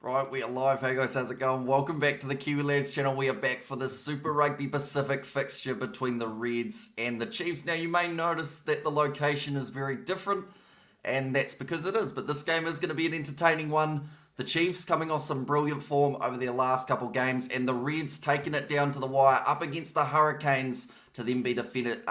Right, we are live. Hey guys, how's it going? Welcome back to the Kiwi Lads channel. We are back for the Super Rugby Pacific fixture between the Reds and the Chiefs. Now, you may notice that the location is very different, and that's because it is. But this game is going to be an entertaining one. The Chiefs coming off some brilliant form over their last couple games, and the Reds taking it down to the wire up against the Hurricanes to then be defeated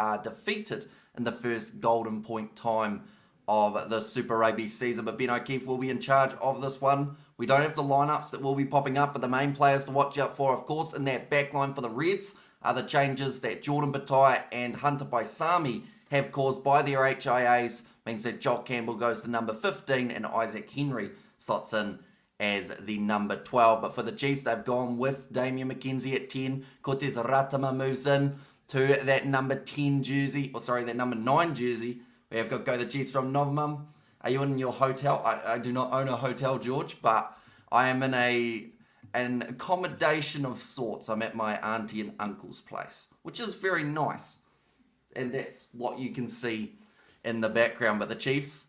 in the first golden point time of the Super Rugby season. But Ben O'Keefe will be in charge of this one. We don't have the lineups that will be popping up, but the main players to watch out for, of course, in that back line for the Reds are the changes that Jordan Batai and Hunter Paisami have caused by their HIAs. Means that Jock Campbell goes to number 15 and Isaac Henry slots in as the number 12. But for the Chiefs, they've gone with Damian McKenzie at 10. Cortez Ratama moves in to that number 10 jersey, that number 9 jersey. We have got to go the Chiefs from Novamum. Are you in your hotel? I do not own a hotel, George, but I am in an accommodation of sorts. I'm at my auntie and uncle's place, which is very nice. And that's what you can see in the background. But the Chiefs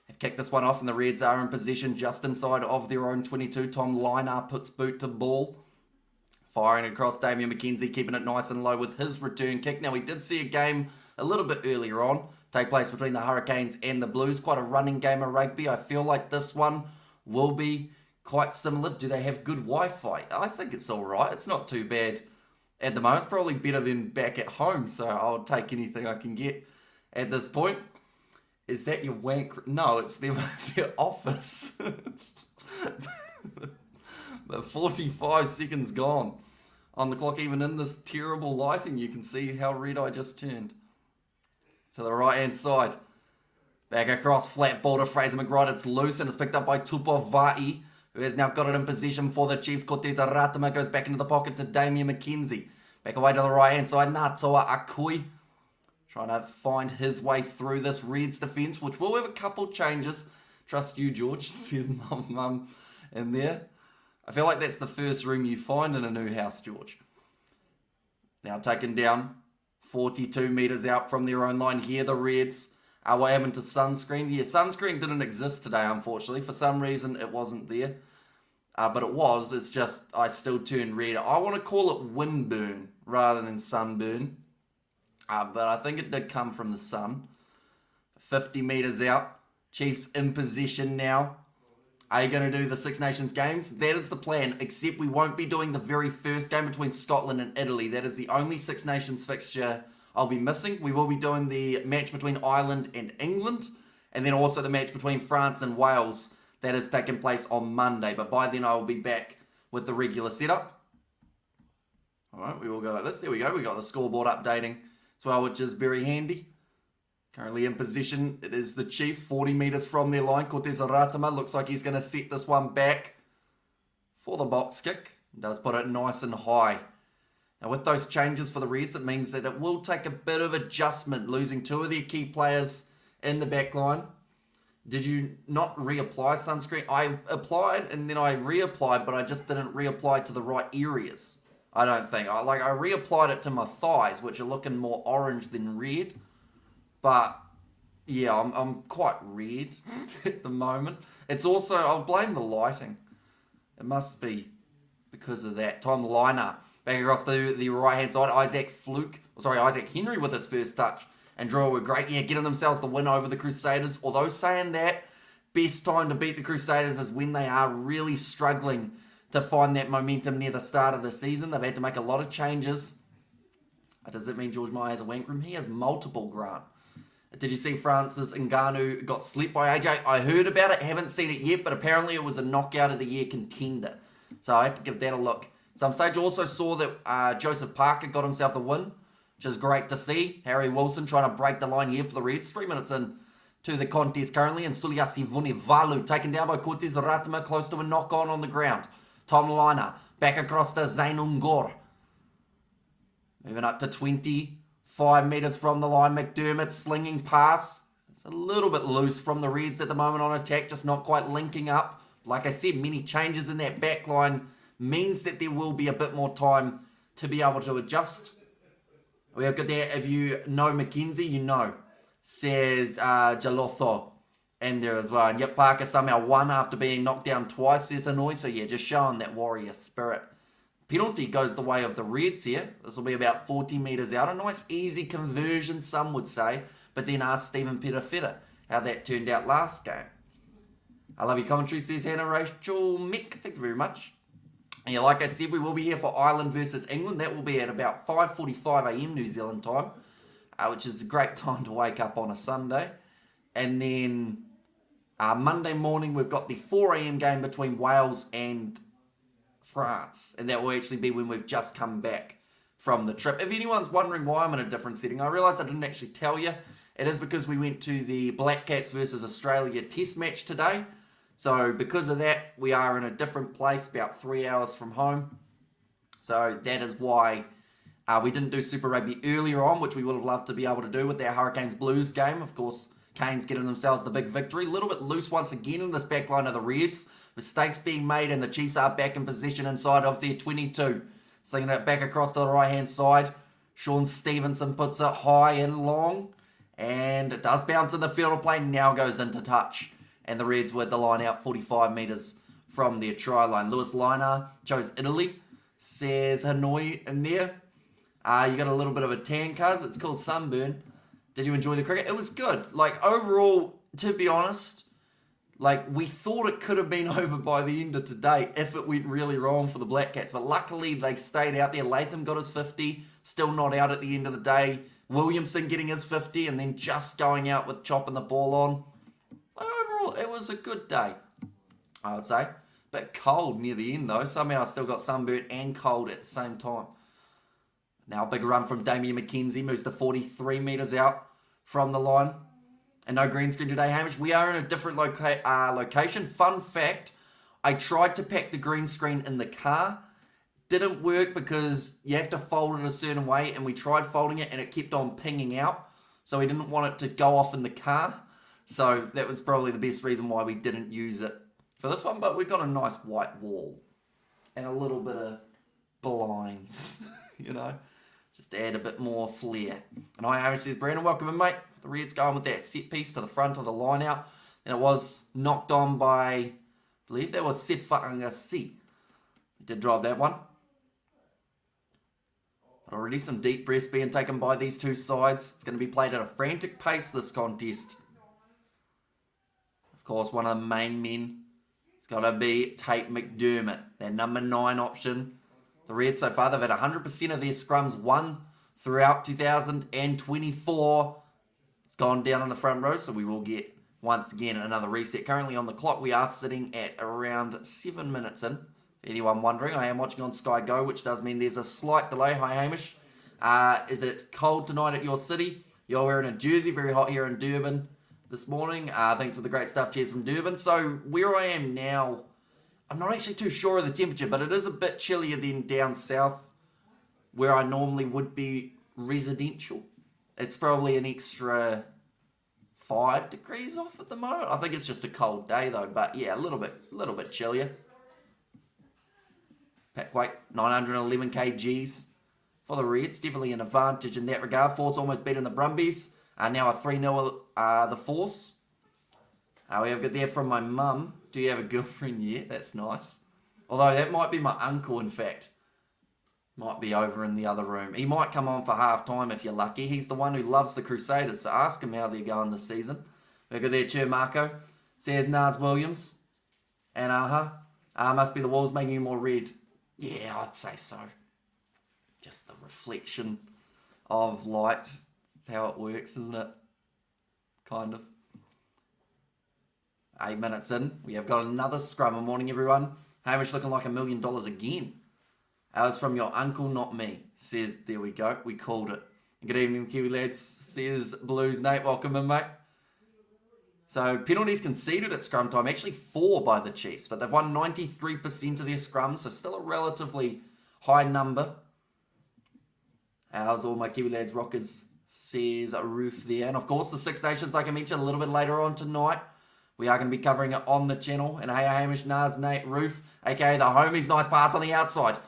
have kicked this one off, and the Reds are in position just inside of their own 22. Tom Linar puts boot to ball. Firing across Damian McKenzie, keeping it nice and low with his return kick. Now, we did see a game a little bit earlier on take place between the Hurricanes and the Blues. Quite a running game of rugby. I feel like this one will be quite similar. Do they have good Wi-Fi? I think it's all right. It's not too bad at the moment. It's probably better than back at home, so I'll take anything I can get at this point. Is that your wank? No, it's their office. But 45 seconds gone on the clock. Even in this terrible lighting, you can see how red I just turned. To the right-hand side. Back across, flat ball to Fraser McBride. It's loose and it's picked up by Tupavai, who has now got it in position for the Chiefs. Cortez Ratama goes back into the pocket to Damian McKenzie. Back away to the right-hand side. Natoa Akui trying to find his way through this Reds defence, which will have a couple changes. Trust you, George, says Mum in there. I feel like that's the first room you find in a new house, George. Now taken down. 42 metres out from their own line here, the Reds. What happened to sunscreen? Yeah, sunscreen didn't exist today, unfortunately. For some reason, it wasn't there. But it was. It's just, I still turned red. I want to call it windburn rather than sunburn. But I think it did come from the sun. 50 metres out. Chiefs in possession now. Are you going to do the Six Nations games? That is the plan, except we won't be doing the very first game between Scotland and Italy. That is the only Six Nations fixture I'll be missing. We will be doing the match between Ireland and England, and then also the match between France and Wales. That is taking place on Monday, but by then I will be back with the regular setup. All right, we will go like this. There we go. We got the scoreboard updating as well, which is very handy. Currently in position, it is the Chiefs, 40 metres from their line. Cortez Ratama looks like he's going to set this one back for the box kick. Does put it nice and high. Now with those changes for the Reds, it means that it will take a bit of adjustment, losing two of their key players in the back line. Did you not reapply sunscreen? I applied and then I reapplied, but I just didn't reapply to the right areas. I don't think. I reapplied it to my thighs, which are looking more orange than red. But, yeah, I'm quite red at the moment. It's also, I'll blame the lighting. It must be because of that. Tom Linar back across to the right-hand side. Isaac Henry with his first touch. And Drew were great. Yeah, getting themselves the win over the Crusaders. Although saying that, best time to beat the Crusaders is when they are really struggling to find that momentum near the start of the season. They've had to make a lot of changes. Does it mean George Meyer has a wank room? He has multiple, Grant. Did you see Francis Ngannou got slept by AJ? I heard about it, haven't seen it yet, but apparently it was a knockout of the year contender. So I have to give that a look. At some stage, also saw that Joseph Parker got himself the win, which is great to see. Harry Wilson trying to break the line here for the Reds. 3 minutes in to the contest currently. And Suliasi Vunivalu taken down by Cortez Ratama, close to a knock-on the ground. Tom Linar back across to Zainungor. Moving up to 25 metres from the line. McDermott slinging pass. It's a little bit loose from the Reds at the moment on attack, just not quite linking up. Like I said, many changes in that back line means that there will be a bit more time to be able to adjust. We have got there, if you know McKenzie, you know, says Jalotho. in there as well. And yet Parker somehow won after being knocked down twice. There's Hanoi. So yeah, just showing that warrior spirit. Penalty goes the way of the Reds here. This will be about 40 metres out. A nice easy conversion, some would say. But then ask Stephen Petafetta how that turned out last game. I love your commentary, says Hannah Rachel Mick. Thank you very much. Yeah, like I said, we will be here for Ireland versus England. That will be at about 5:45 a.m. New Zealand time, which is a great time to wake up on a Sunday. And then Monday morning, we've got the 4 a.m. game between Wales and France. And that will actually be when we've just come back from the trip. If anyone's wondering why I'm in a different setting, I realised I didn't actually tell you. It is because we went to the Black Cats versus Australia test match today. So because of that, we are in a different place, about 3 hours from home. So that is why we didn't do Super Rugby earlier on, which we would have loved to be able to do with our Hurricanes Blues game. Of course, Canes getting themselves the big victory. A little bit loose once again in this back line of the Reds. Mistakes being made, and the Chiefs are back in possession inside of their 22. Slinging it back across to the right-hand side. Sean Stevenson puts it high and long. And it does bounce in the field of play. Now goes into touch. And the Reds with the line out 45 metres from their try line. Lewis Linar chose Italy. Says Hanoi in there. You got a little bit of a tan, cuz. It's called sunburn. Did you enjoy the cricket? It was good. Like, overall, to be honest, like, we thought it could have been over by the end of today if it went really wrong for the Black Cats. But luckily, they stayed out there. Latham got his 50. Still not out at the end of the day. Williamson getting his 50 and then just going out with chopping the ball on. Overall, it was a good day, I would say. Bit cold near the end, though. Somehow I still got sunburnt and cold at the same time. Now, big run from Damien McKenzie. Moves to 43 metres out from the line. And no green screen today, Hamish. We are in a different location. Fun fact, I tried to pack the green screen in the car. Didn't work because you have to fold it a certain way. And we tried folding it and it kept on pinging out. So we didn't want it to go off in the car. So that was probably the best reason why we didn't use it for this one. But we got a nice white wall and a little bit of blinds, you know, just to add a bit more flair. And Hamish says, Brandon, welcome in, mate. The Reds going with that set piece to the front of the line out. And it was knocked on by, I believe that was Sefa'angasi. He did drive that one. But already some deep breaths being taken by these two sides. It's going to be played at a frantic pace, this contest. Of course, one of the main men, it's got to be Tate McDermott, their number 9 option. The Reds so far, they've had 100% of their scrums won throughout 2024. It's gone down on the front row, so we will get, once again, another reset. Currently on the clock, we are sitting at around 7 minutes in. If anyone wondering, I am watching on Sky Go, which does mean there's a slight delay. Hi, Hamish. Is it cold tonight at your city? You're wearing a jersey, very hot here in Durban this morning. Thanks for the great stuff. Cheers from Durban. So where I am now, I'm not actually too sure of the temperature, but it is a bit chillier than down south where I normally would be residential. It's probably an extra 5 degrees off at the moment. I think it's just a cold day though, but yeah, a little bit chillier. Pack weight 911 kgs for the Reds. Definitely an advantage in that regard. Force almost beating the Brumbies. Now a 3-0 the Force. We have got there from my mum. Do you have a girlfriend yet? That's nice. Although that might be my uncle, in fact. Might be over in the other room. He might come on for half time if you're lucky. He's the one who loves the Crusaders, so ask him how they're going this season. We've got there, Cher Marco. Says Nars Williams. And must be the walls making you more red. Yeah, I'd say so. Just the reflection of light. That's how it works, isn't it? Kind of. 8 minutes in. We have got another scrum. Good morning, everyone. Hamish looking like $1 million again. That was from your uncle, not me. Says, there we go. We called it. Good evening, Kiwi lads. Says Blues Nate. Welcome in, mate. So, penalties conceded at scrum time. Actually 4 by the Chiefs. But they've won 93% of their scrums. So, still a relatively high number. How's all my Kiwi lads rockers? Says a roof there. And, of course, the Six Nations, like I mentioned a little bit later on tonight. We are going to be covering it on the channel. And hey, Hamish, Nars, Nate, Roof, a.k.a. the homies. Nice pass on the outside.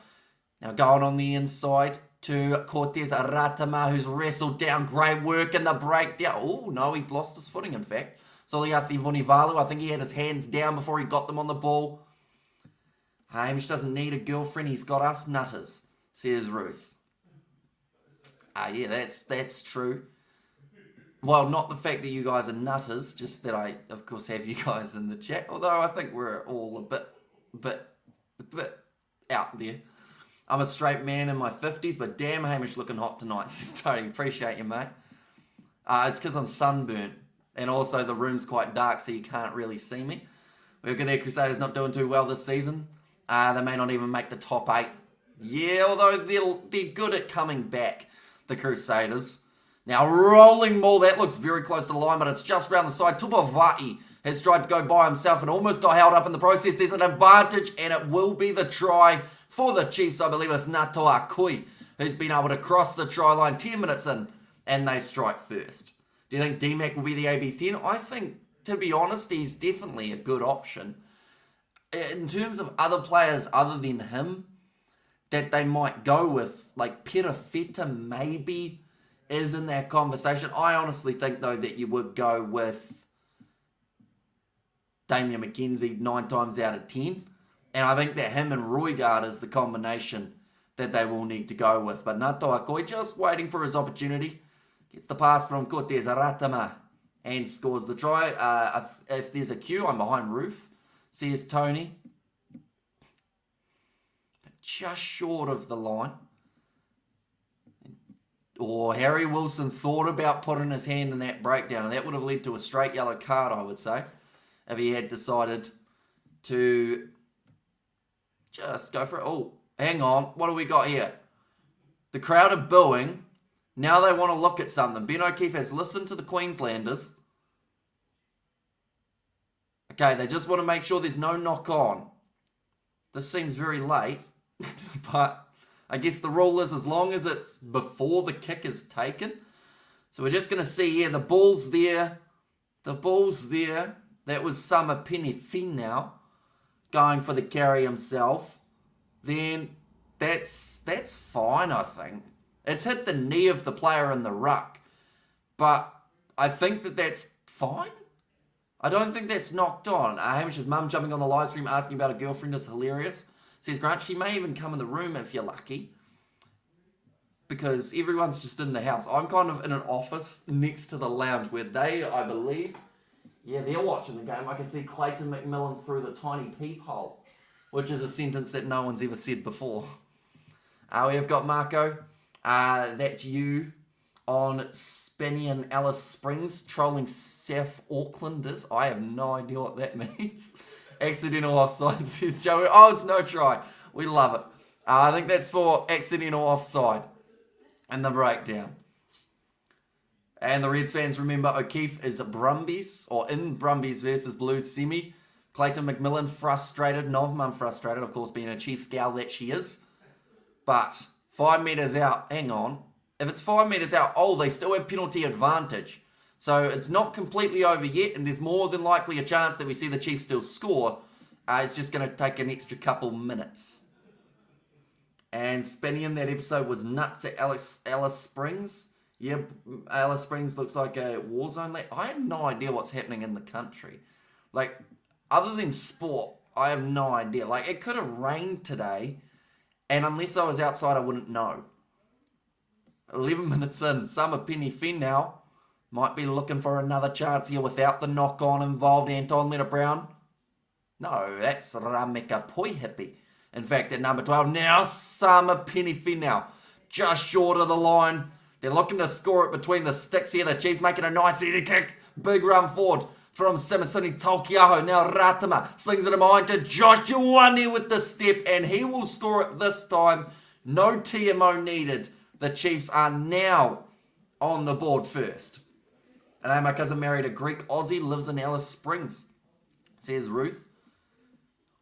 Now going on the inside to Cortez Ratama, who's wrestled down. Great work in the breakdown. Oh, no, he's lost his footing, in fact. Soliasi Vunivalu, I think he had his hands down before he got them on the ball. Hamish doesn't need a girlfriend, he's got us nutters, says Ruth. Yeah, that's true. Well, not the fact that you guys are nutters, just that I, of course, have you guys in the chat. Although I think we're all a bit out there. I'm a straight man in my 50s, but damn Hamish looking hot tonight, says Tony. Appreciate you, mate. It's because I'm sunburnt. And also the room's quite dark, so you can't really see me. We've got their Crusaders not doing too well this season. They may not even make the top 8. Yeah, although they're good at coming back, the Crusaders. Now, rolling maul, that looks very close to the line, but it's just round the side. Tupavai has tried to go by himself and almost got held up in the process. There's an advantage, and it will be the try for the Chiefs. I believe it's Natoa Kui, who's been able to cross the try line 10 minutes in, and they strike first. Do you think D-Mac will be the AB's 10? I think, to be honest, he's definitely a good option. In terms of other players other than him that they might go with, like Perafeta maybe is in that conversation. I honestly think, though, that you would go with Damian McKenzie 9 times out of 10. And I think that him and Roygaard is the combination that they will need to go with. But Natoa Koi just waiting for his opportunity. Gets the pass from Cortez Aratama and scores the try. If there's a queue, I'm behind Roof, says Tony. But just short of the line. Or Harry Wilson thought about putting his hand in that breakdown, and that would have led to a straight yellow card, I would say, if he had decided to just go for it. Oh, hang on. What do we got here? The crowd are booing. Now they want to look at something. Ben O'Keefe has listened to the Queenslanders. Okay, they just want to make sure there's no knock-on. This seems very late, but I guess the rule is as long as it's before the kick is taken. So we're just going to see here, the ball's there. The ball's there. That was Summer Penifin now, going for the carry himself. Then that's fine, I think. It's hit the knee of the player in the ruck. But I think that's fine. I don't think that's knocked on. Hamish's mum jumping on the live stream asking about a girlfriend is hilarious. Says Grant, she may even come in the room if you're lucky. Because everyone's just in the house. I'm kind of in an office next to the lounge where they, I believe, yeah, they're watching the game. I can see Clayton McMillan through the tiny peephole, which is a sentence that no one's ever said before. We have got Marco. That's you on Spenny and Alice Springs trolling South Aucklanders. I have no idea what that means. Accidental offside, says Joey. Oh, it's no try. We love it. I think that's for accidental offside and the breakdown. And the Reds fans remember O'Keefe is Brumbies, or in Brumbies versus Blues semi. Clayton McMillan frustrated, Novman frustrated, of course, being a Chiefs gal that she is. But 5 metres out, hang on. If it's 5 metres out, they still have penalty advantage. So it's not completely over yet, and there's more than likely a chance that we see the Chiefs still score. It's just going to take an extra couple minutes. And Spinny in that episode was nuts at Alice Springs. Yeah, Alice Springs looks like a war zone. I have no idea what's happening in the country. Like, other than sport, I have no idea. Like, it could have rained today, and unless I was outside, I wouldn't know. 11 minutes in, Summer Penny Finn now. Might be looking for another chance here without the knock-on involved. Anton Leonard Brown. No, that's Rameka Poihipi. In fact, at number 12, now Summer Penny Finn now. Just short of the line. They're looking to score it between the sticks here. The Chiefs making a nice easy kick. Big run forward from Simasuni Taukiaho. Now Ratama slings it in behind to Josh Ioane with the step. And he will score it this time. No TMO needed. The Chiefs are now on the board first. And my cousin married a Greek Aussie, lives in Alice Springs, says Ruth.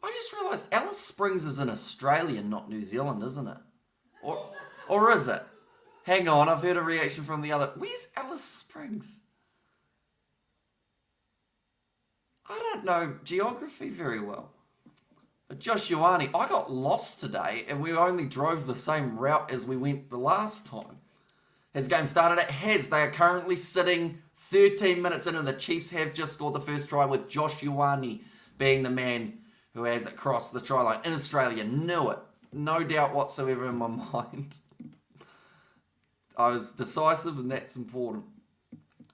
I just realised Alice Springs is in Australia, not New Zealand, isn't it? Or is it? Hang on, I've heard a reaction from the other. Where's Alice Springs? I don't know geography very well. Josh Ioane, I got lost today and we only drove the same route as we went the last time. Has game started? It has. They are currently sitting 13 minutes in, and the Chiefs have just scored the first try with Josh Ioane being the man who has it crossed the try line. In Australia, knew it. No doubt whatsoever in my mind. I was decisive, and that's important.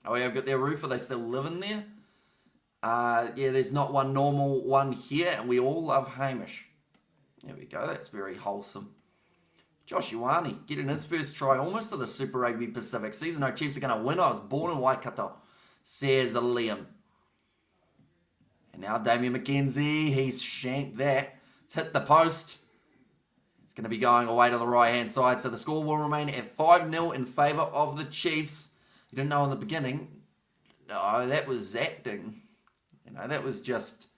Oh, yeah, I've got their roof. Are they still living there? Yeah, there's not one normal one here, and we all love Hamish. There we go. That's very wholesome. Josh Ioane getting his first try almost to the Super Rugby Pacific season. No, Chiefs are going to win. I was born in Waikato, says Liam. And now Damian McKenzie, he's shanked that. It's hit the post. It's going to be going away to the right-hand side. So the score will remain at 5-0 in favour of the Chiefs. You didn't know in the beginning. No, that was acting. That was just,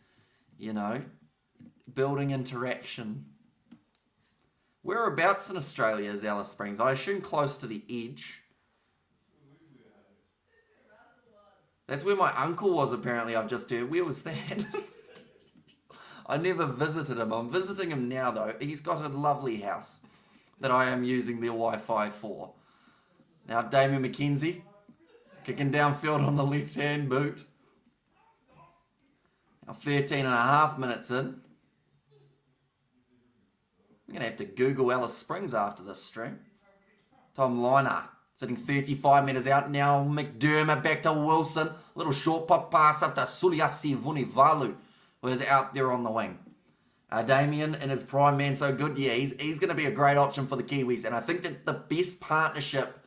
building interaction. Whereabouts in Australia is Alice Springs? I assume close to the edge. That's where my uncle was, apparently, I've just heard. Where was that? I never visited him. I'm visiting him now, though. He's got a lovely house that I am using their Wi-Fi for. Now, Damian McKenzie kicking downfield on the left-hand boot. Now, 13 and a half minutes in. I'm going to have to Google Alice Springs after this stream. Tom Liner sitting 35 metres out. Now McDermott back to Wilson. Little short pop pass up to Suliasi Vunivalu, who is out there on the wing. Damien in his prime, man, so good. Yeah, he's going to be a great option for the Kiwis. And I think that the best partnership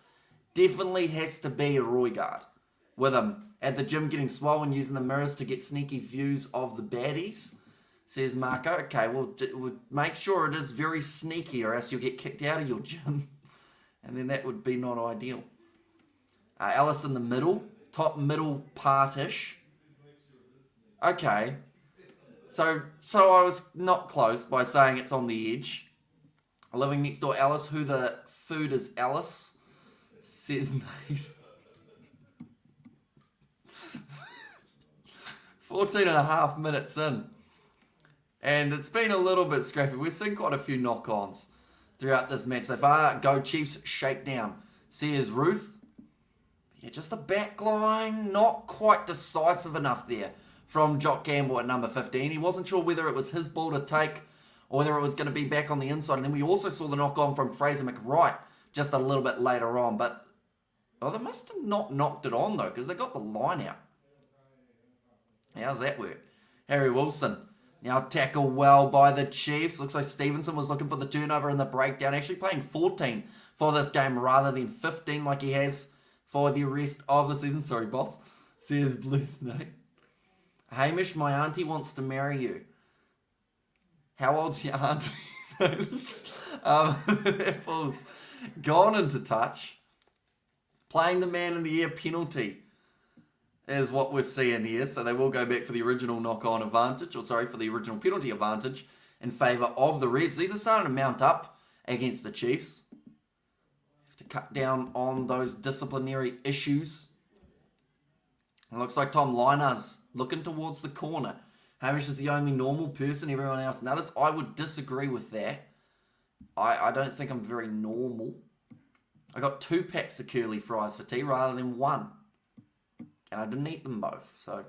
definitely has to be Roygaard with him at the gym getting swollen, using the mirrors to get sneaky views of the baddies. Says Marco, okay, well, make sure it is very sneaky or else you'll get kicked out of your gym. And then that would be not ideal. Alice in the middle, top middle partish. Okay. So I was not close by saying it's on the edge. Living next door Alice, who the food is Alice, says Nate. 14 and a half minutes in. And it's been a little bit scrappy. We've seen quite a few knock-ons throughout this match so far. Go Chiefs, shakedown. Sears Ruth. Yeah, just the back line, not quite decisive enough there from Jock Campbell at number 15. He wasn't sure whether it was his ball to take or whether it was going to be back on the inside. And then we also saw the knock-on from Fraser McWright just a little bit later on. But, they must have not knocked it on, though, because they got the line out. How's that work? Harry Wilson. Now tackle well by the Chiefs. Looks like Stevenson was looking for the turnover in the breakdown. Actually playing 14 for this game rather than 15 like he has for the rest of the season. Sorry, boss. Says Blue Snake. Hamish, my auntie wants to marry you. How old's your auntie? That ball's gone into touch. Playing the man in the air penalty is what we're seeing here. So they will go back for the original knock-on advantage, for the original penalty advantage in favour of the Reds. These are starting to mount up against the Chiefs. Have to cut down on those disciplinary issues. It looks like Tom Liner's looking towards the corner. Hamish is the only normal person, everyone else nutters. I would disagree with that. I don't think I'm very normal. I got 2 packs of curly fries for tea rather than 1. And I didn't eat them both, so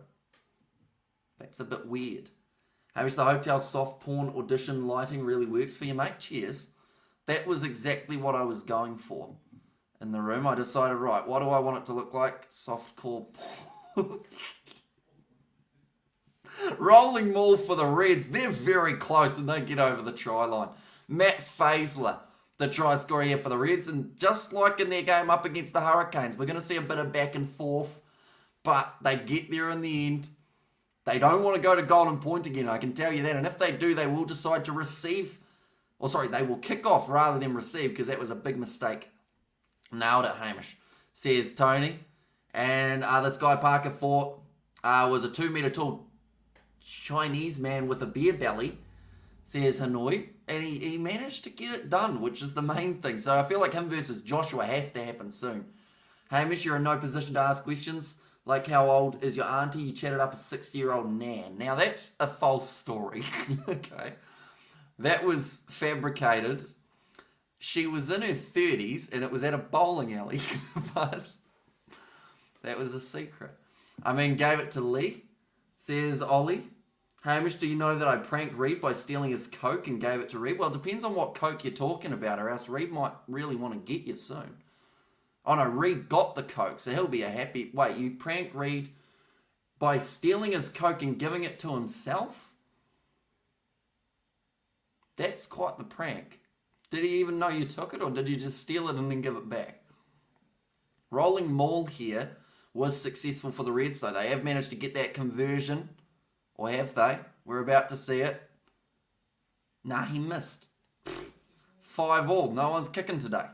that's a bit weird. Hamish, the hotel soft porn audition lighting really works for you, mate. Cheers. That was exactly what I was going for in the room. I decided, right, what do I want it to look like? Softcore porn. Rolling maul for the Reds. They're very close and they get over the try line. Matt Faisler, the try scorer here for the Reds. And just like in their game up against the Hurricanes, we're going to see a bit of back and forth. But they get there in the end. They don't want to go to golden point again, I can tell you that. And if they do, they will decide to receive. They will kick off rather than receive because that was a big mistake. Nailed it, Hamish, says Tony. And this guy Parker Fort was a 2-metre tall Chinese man with a beer belly, says Hanoi. And he managed to get it done, which is the main thing. So I feel like him versus Joshua has to happen soon. Hamish, you're in no position to ask questions. Like, how old is your auntie? You chatted up a 60-year-old Nan. Now, that's a false story. Okay. That was fabricated. she was in her 30s and it was at a bowling alley, but that was a secret. I mean, gave it to Lee. Says Ollie, Hamish, do you know that I pranked Reed by stealing his Coke and gave it to Reed? Well, it depends on what Coke you're talking about, or else Reed might really want to get you soon. Oh no, Reed got the Coke, so he'll be a happy... Wait, you pranked Reed by stealing his Coke and giving it to himself? That's quite the prank. Did he even know you took it, or did you just steal it and then give it back? Rolling maul here was successful for the Reds, though. They have managed to get that conversion. Or have they? We're about to see it. Nah, he missed. 5-all. No one's kicking today.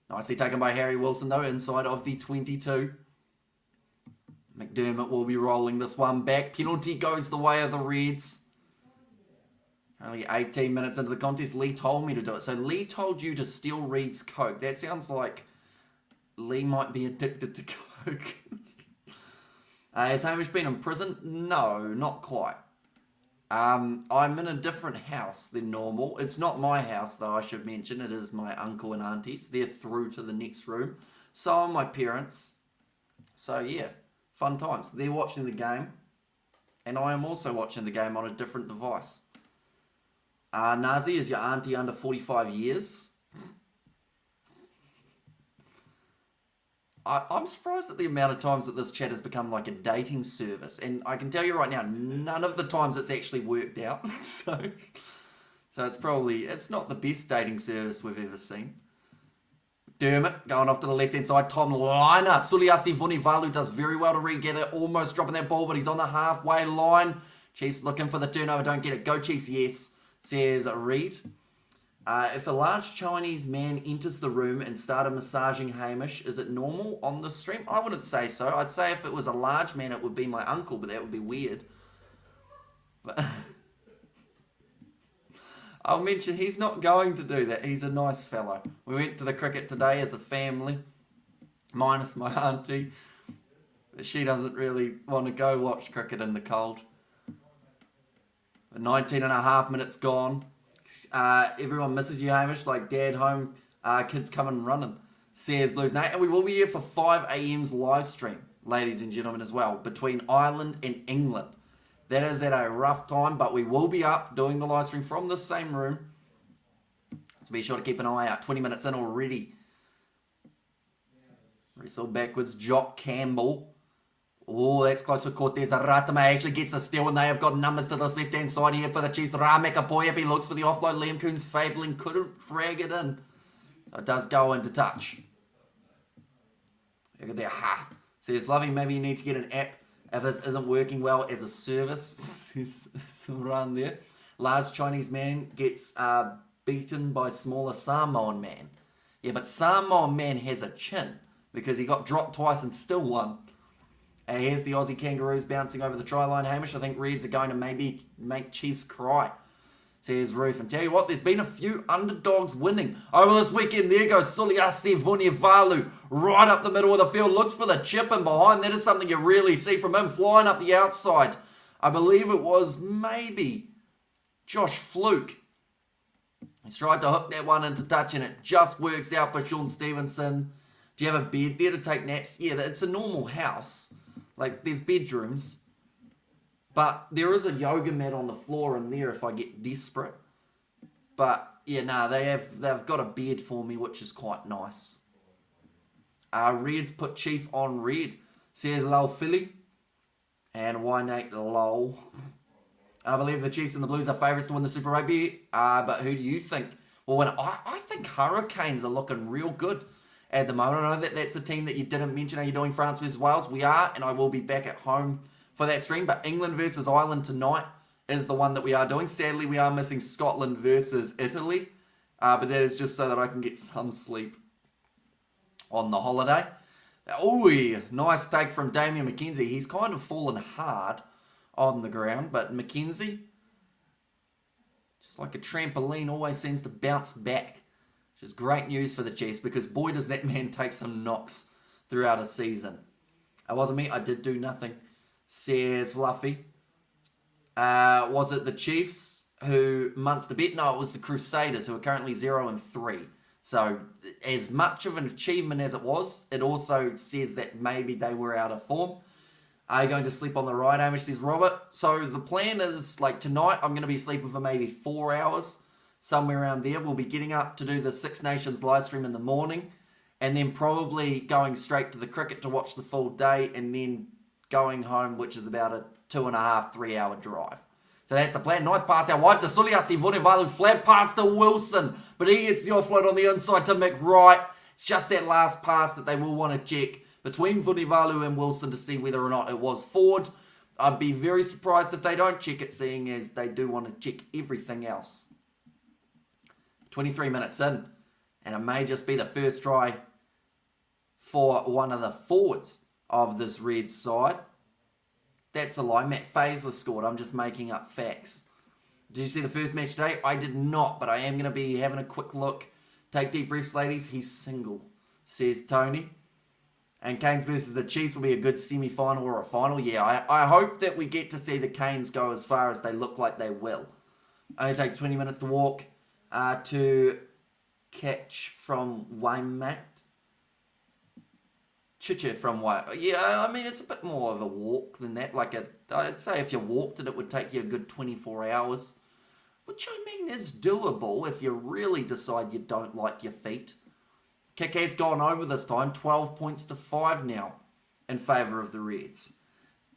Nicely taken by Harry Wilson, though, inside of the 22. McDermott will be rolling this one back. Penalty goes the way of the Reds. Only 18 minutes into the contest, Lee told me to do it. So Lee told you to steal Reed's Coke. That sounds like Lee might be addicted to Coke. Has Hamish been in prison? No, not quite. I'm in a different house than normal. It's not my house, though, I should mention. It is my uncle and auntie's. They're through to the next room. So are my parents. So, yeah, fun times. They're watching the game. And I am also watching the game on a different device. Nazi, is your auntie under 45 years? I'm surprised at the amount of times that this chat has become like a dating service. And I can tell you right now, none of the times it's actually worked out. So it's not the best dating service we've ever seen. Dermot going off to the left-hand side. Tom Liner. Suliasi Vunivalu does very well to regather. Almost dropping that ball, but he's on the halfway line. Chiefs looking for the turnover. Don't get it. Go Chiefs, yes, says Reed. If a large Chinese man enters the room and started massaging Hamish, is it normal on the stream? I wouldn't say so. I'd say if it was a large man, it would be my uncle, but that would be weird. But I'll mention he's not going to do that. He's a nice fellow. We went to the cricket today as a family, minus my auntie. She doesn't really want to go watch cricket in the cold. 19 and a half minutes gone. Everyone misses you, Hamish, like dad home, kids coming running, says Blues Nate. And we will be here for 5 a.m.'s live stream, ladies and gentlemen, as well, between Ireland and England. That is at a rough time, but we will be up doing the live stream from the same room. So be sure to keep an eye out. 20 minutes in already. Wrestle backwards, Jock Campbell. Oh, that's close for Cortez. Ratama actually gets a steal, and they have got numbers to this left-hand side here for the Chiefs. Ramekapoyep, he looks for the offload. Liam Coons fabling, couldn't drag it in. So it does go into touch. Look at there. Ha! Says, Lovey, maybe you need to get an app if this isn't working well as a service. Says run there. Large Chinese man gets beaten by smaller Samoan man. Yeah, but Samoan man has a chin because he got dropped twice and still won. Here's the Aussie Kangaroos bouncing over the try line. Hamish, I think Reds are going to maybe make Chiefs cry, says Roof. And tell you what, there's been a few underdogs winning over this weekend. There goes Suliasi Vunivalu right up the middle of the field. Looks for the chip in behind. That is something you rarely see from him. Flying up the outside. I believe it was maybe Josh Fluke. He's tried to hook that one into touch and it just works out for Sean Stevenson. Do you have a bed there to take naps? Yeah, it's a normal house. Like, there's bedrooms, but there is a yoga mat on the floor in there if I get desperate. But, yeah, no, they've got a bed for me, which is quite nice. Reds put Chief on red, says Lol Philly. And why Nate Lol? I believe the Chiefs and the Blues are favourites to win the Super Rugby, but who do you think will win? I think Hurricanes are looking real good at the moment. I know that that's a team that you didn't mention. Are you doing France versus Wales? We are, and I will be back at home for that stream. But England versus Ireland tonight is the one that we are doing. Sadly, we are missing Scotland versus Italy. But that is just so that I can get some sleep on the holiday. Ooh, nice take from Damian McKenzie. He's kind of fallen hard on the ground. But McKenzie, just like a trampoline, always seems to bounce back. Which is great news for the Chiefs because boy does that man take some knocks throughout a season. It wasn't me. I did do nothing, says Fluffy. Was it the Chiefs who Munster beat. No, it was the Crusaders, who are currently 0-3. So, as much of an achievement as it was, it also says that maybe they were out of form. Are you going to sleep on the right, Hamish, says Robert. So, the plan is, like, tonight, I'm going to be sleeping for maybe 4 hours, somewhere around there. We'll be getting up to do the Six Nations live stream in the morning, and then probably going straight to the cricket to watch the full day, and then going home, which is about a 2.5, 3 hour drive. So that's the plan. Nice pass out wide to Suliasi Vunivalu. Flat pass to Wilson. But he gets the offload on the inside to Mick Wright. It's just that last pass that they will want to check between Vunivalu and Wilson to see whether or not it was forward. I'd be very surprised if they don't check it, seeing as they do want to check everything else. 23 minutes in. And it may just be the first try for one of the forwards of this Reds side. That's a lie. Matt Faisler scored. I'm just making up facts. Did you see the first match today? I did not, but I am going to be having a quick look. Take deep breaths, ladies. He's single, says Tony. And Canes versus the Chiefs will be a good semi-final or a final. Yeah, I hope that we get to see the Canes go as far as they look like they will. Only take 20 minutes to walk to catch from Waimat. Chicha from White. Yeah, I mean, it's a bit more of a walk than that. I'd say if you walked it, it would take you a good 24 hours. Which, I mean, is doable if you really decide you don't like your feet. Kick has gone over this time. 12 points to 5 now in favour of the Reds.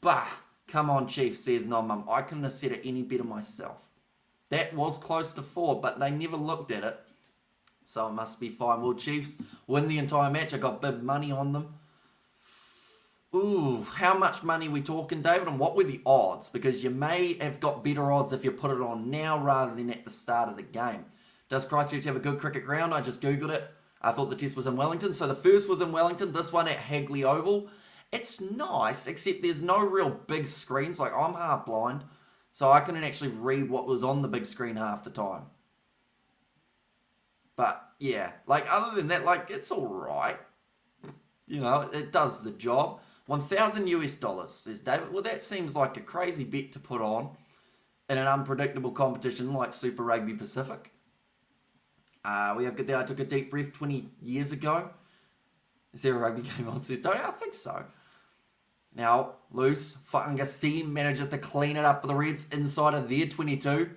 Bah, come on, Chiefs, says No Mum. I couldn't have said it any better myself. That was close to 4, but they never looked at it. So it must be fine. Will Chiefs win the entire match? I got big money on them. Ooh, how much money are we talking, David? And what were the odds? Because you may have got better odds if you put it on now rather than at the start of the game. Does Christchurch have a good cricket ground? I just Googled it. I thought the test was in Wellington. So the first was in Wellington. This one at Hagley Oval. It's nice, except there's no real big screens. Like, I'm half blind, so I couldn't actually read what was on the big screen half the time. But, yeah, like, other than that, like, it's all right. You know, it does the job. $1,000 says David. Well, that seems like a crazy bet to put on in an unpredictable competition like Super Rugby Pacific. We have I took a deep breath 20 years ago. Is there a rugby game on, says Tony? I think so. Now, Loose Fangasi manages to clean it up for the Reds inside of their 22.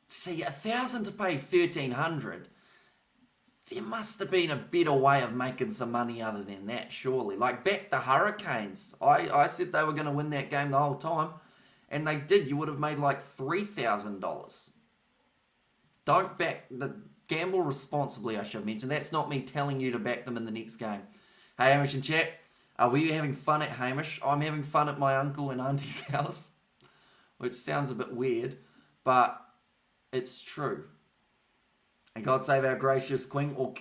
See, 1,000 to pay 1,300. There must have been a better way of making some money other than that, surely. Like, back the Hurricanes. I said they were going to win that game the whole time, and they did. You would have made like $3,000. Don't gamble responsibly, I should mention. That's not me telling you to back them in the next game. Hey, Hamish and chat. Are we having fun at Hamish? I'm having fun at my uncle and auntie's house, which sounds a bit weird, but it's true. And God save our gracious Queen or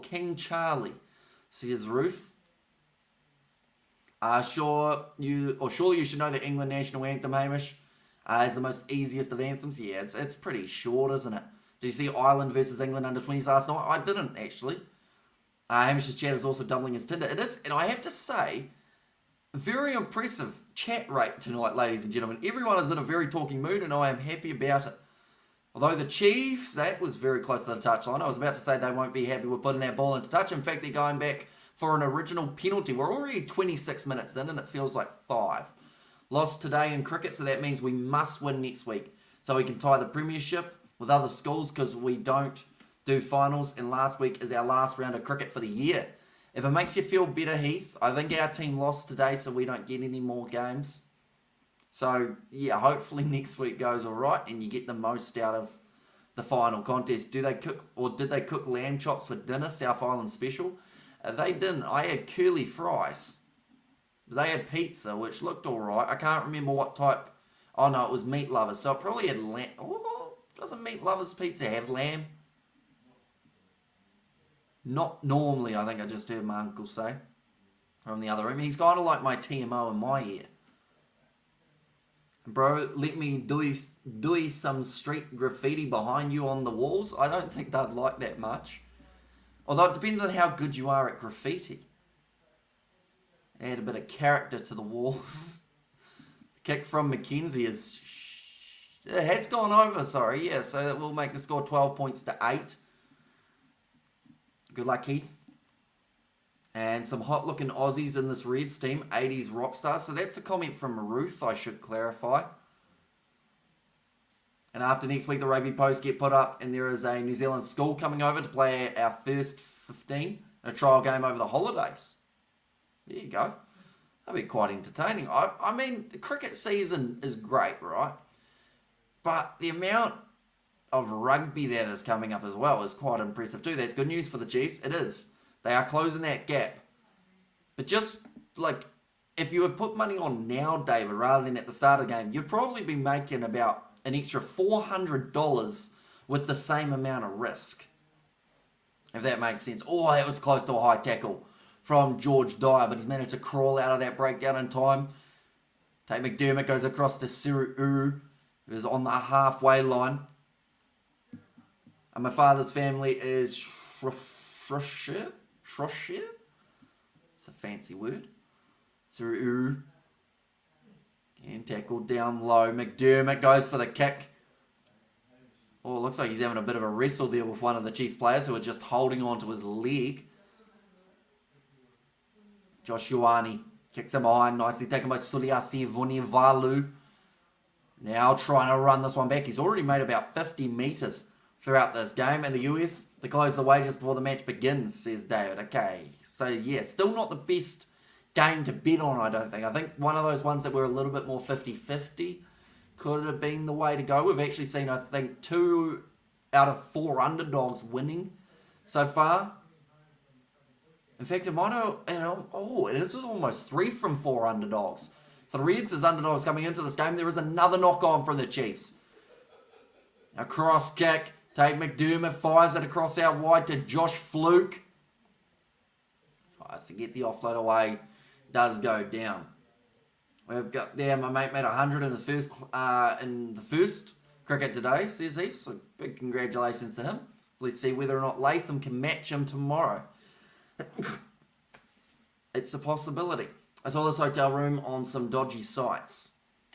King Charlie, says Ruth. Surely you should know the England national anthem, Hamish, is the most easiest of anthems. Yeah, it's pretty short, isn't it? Did you see Ireland versus England under 20s last night? I didn't, actually. Hamish's chat is also doubling his Tinder. It is, and I have to say, very impressive chat rate tonight, ladies and gentlemen. Everyone is in a very talking mood, and I am happy about it. Although the Chiefs, that was very close to the touchline. I was about to say they won't be happy with putting that ball into touch. In fact, they're going back for an original penalty. We're already 26 minutes in, and it feels like 5. Lost today in cricket, so that means we must win next week. So we can tie the premiership with other schools because we don't do finals, and last week is our last round of cricket for the year. If it makes you feel better, Heath, I think our team lost today, so we don't get any more games. So, yeah, hopefully next week goes all right and you get the most out of the final contest. Did they cook lamb chops for dinner, South Island special? They didn't. I had curly fries. They had pizza, which looked all right. I can't remember what type. Oh, no, it was Meat Lovers. So it probably had lamb. Oh, doesn't Meat Lovers pizza have lamb? Not normally, I think I just heard my uncle say from the other room. He's kind of like my TMO in my ear. Bro, let me do some street graffiti behind you on the walls. I don't think they'd like that much. Although it depends on how good you are at graffiti. Add a bit of character to the walls. Kick from Mackenzie it has gone over, sorry. Yeah, so that will make the score 12 points to 8. Good luck, Keith. And some hot-looking Aussies in this Reds team, 80s rock stars. So that's a comment from Ruth, I should clarify. And after next week, the rugby posts get put up, and there is a New Zealand school coming over to play our first 15, a trial game over the holidays. There you go. That'll be quite entertaining. I mean, the cricket season is great, right? But the amount of rugby that is coming up as well is quite impressive too. That's good news for the Chiefs. It is. They are closing that gap. But just, like, if you would put money on now, David, rather than at the start of the game, you'd probably be making about an extra $400 with the same amount of risk. If that makes sense. Oh, that was close to a high tackle from George Dyer, but he's managed to crawl out of that breakdown in time. Tate McDermott goes across to Siru, who's on the halfway line. And my father's family is Shropshire? It's a fancy word. Siru. Again, tackled down low. McDermott goes for the kick. Oh, it looks like he's having a bit of a wrestle there with one of the Chiefs players who are just holding on to his leg. Josh Ioane kicks him behind, nicely taken by Suliasi Vunivalu. Now trying to run this one back. He's already made about 50 metres throughout this game. And the US, to close the way just before the match begins, says David. Okay, so yeah, still not the best game to bet on, I don't think. I think one of those ones that were a little bit more 50-50 could have been the way to go. We've actually seen, I think, 2 out of 4 underdogs winning so far. In fact, it might have, this was almost 3 from 4 underdogs. So the Reds as underdogs coming into this game. There is another knock on from the Chiefs. A cross kick. Tate McDermott fires it across out wide to Josh Fluke. Tries to get the offload away. Does go down. We've got there, my mate made 100 in the first cricket today, says he. So big congratulations to him. Let's see whether or not Latham can match him tomorrow. It's a possibility. I saw this hotel room on some dodgy sites.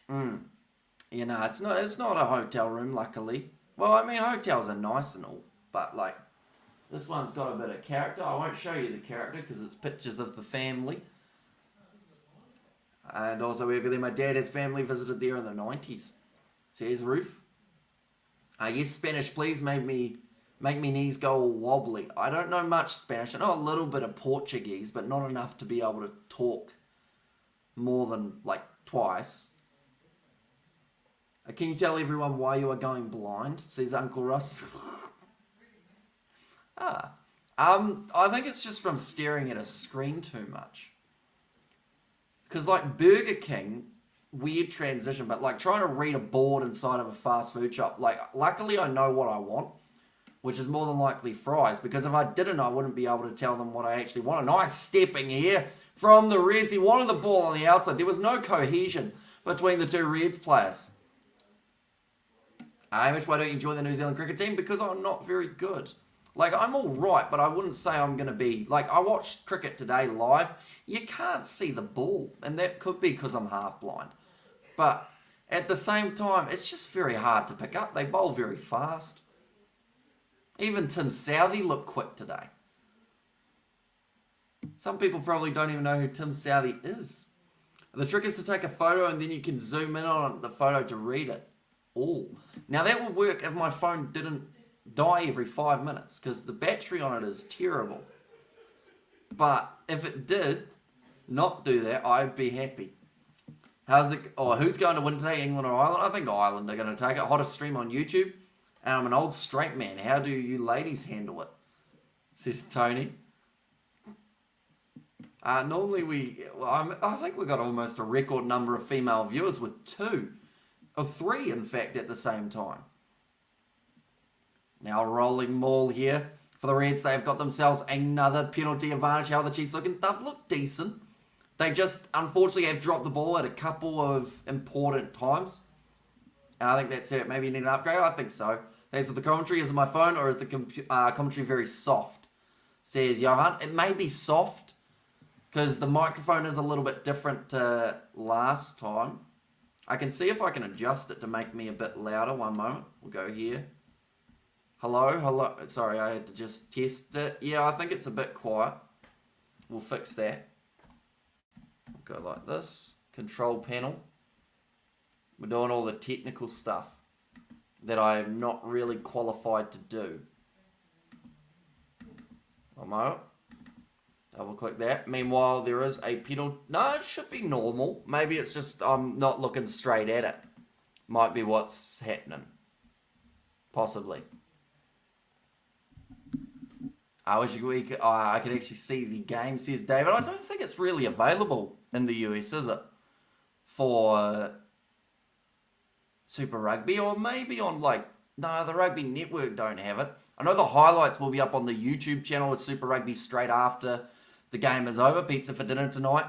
You know, it's not a hotel room, luckily. Well, I mean, hotels are nice and all, but like, this one's got a bit of character. I won't show you the character because it's pictures of the family. And also, my dad, his family visited there in the 90s. Says Ruth. Yes, Spanish, please, make me knees go all wobbly. I don't know much Spanish. I know a little bit of Portuguese, but not enough to be able to talk more than, like, twice. Can you tell everyone why you are going blind? Says Uncle Russ. I think it's just from staring at a screen too much. Because, like, Burger King, weird transition, but, like, trying to read a board inside of a fast food shop, like, luckily I know what I want, which is more than likely fries, because if I didn't, I wouldn't be able to tell them what I actually want. A nice stepping here from the Reds. He wanted the ball on the outside. There was no cohesion between the two Reds players. Hamish, why don't you join the New Zealand cricket team? Because I'm not very good. Like, I'm all right, but I wouldn't say I'm going to be... Like, I watched cricket today live. You can't see the ball, and that could be because I'm half blind. But at the same time, it's just very hard to pick up. They bowl very fast. Even Tim Southey looked quick today. Some people probably don't even know who Tim Southey is. The trick is to take a photo, and then you can zoom in on the photo to read it. Oh, now that would work if my phone didn't die every 5 minutes, because the battery on it is terrible. But if it did not do that, I'd be happy. Who's going to win today, England or Ireland? I think Ireland are going to take it. Hottest stream on YouTube. And I'm an old straight man. How do you ladies handle it? Says Tony. Normally I think we got almost a record number of female viewers with 2. Or 3, in fact, at the same time. Now rolling maul here for the Reds. They've got themselves another penalty advantage. How are the Chiefs looking? They've looked decent. They just, unfortunately, have dropped the ball at a couple of important times. And I think that's it. Maybe you need an upgrade. I think so. Thanks for the commentary. Is it my phone or is the commentary very soft? Says Johan. It may be soft because the microphone is a little bit different to last time. I can see if I can adjust it to make me a bit louder. One moment. We'll go here. Hello. Sorry, I had to just test it. Yeah, I think it's a bit quiet. We'll fix that. We'll go like this. Control panel. We're doing all the technical stuff that I am not really qualified to do. One moment. Double click that. Meanwhile, there is a pedal. No, it should be normal. Maybe it's just I'm not looking straight at it. Might be what's happening. Possibly. I wish I could actually see the game, says David. I don't think it's really available in the US, is it? For Super Rugby, or maybe on no, the Rugby Network don't have it. I know the highlights will be up on the YouTube channel with Super Rugby straight after the game is over. Pizza for dinner tonight.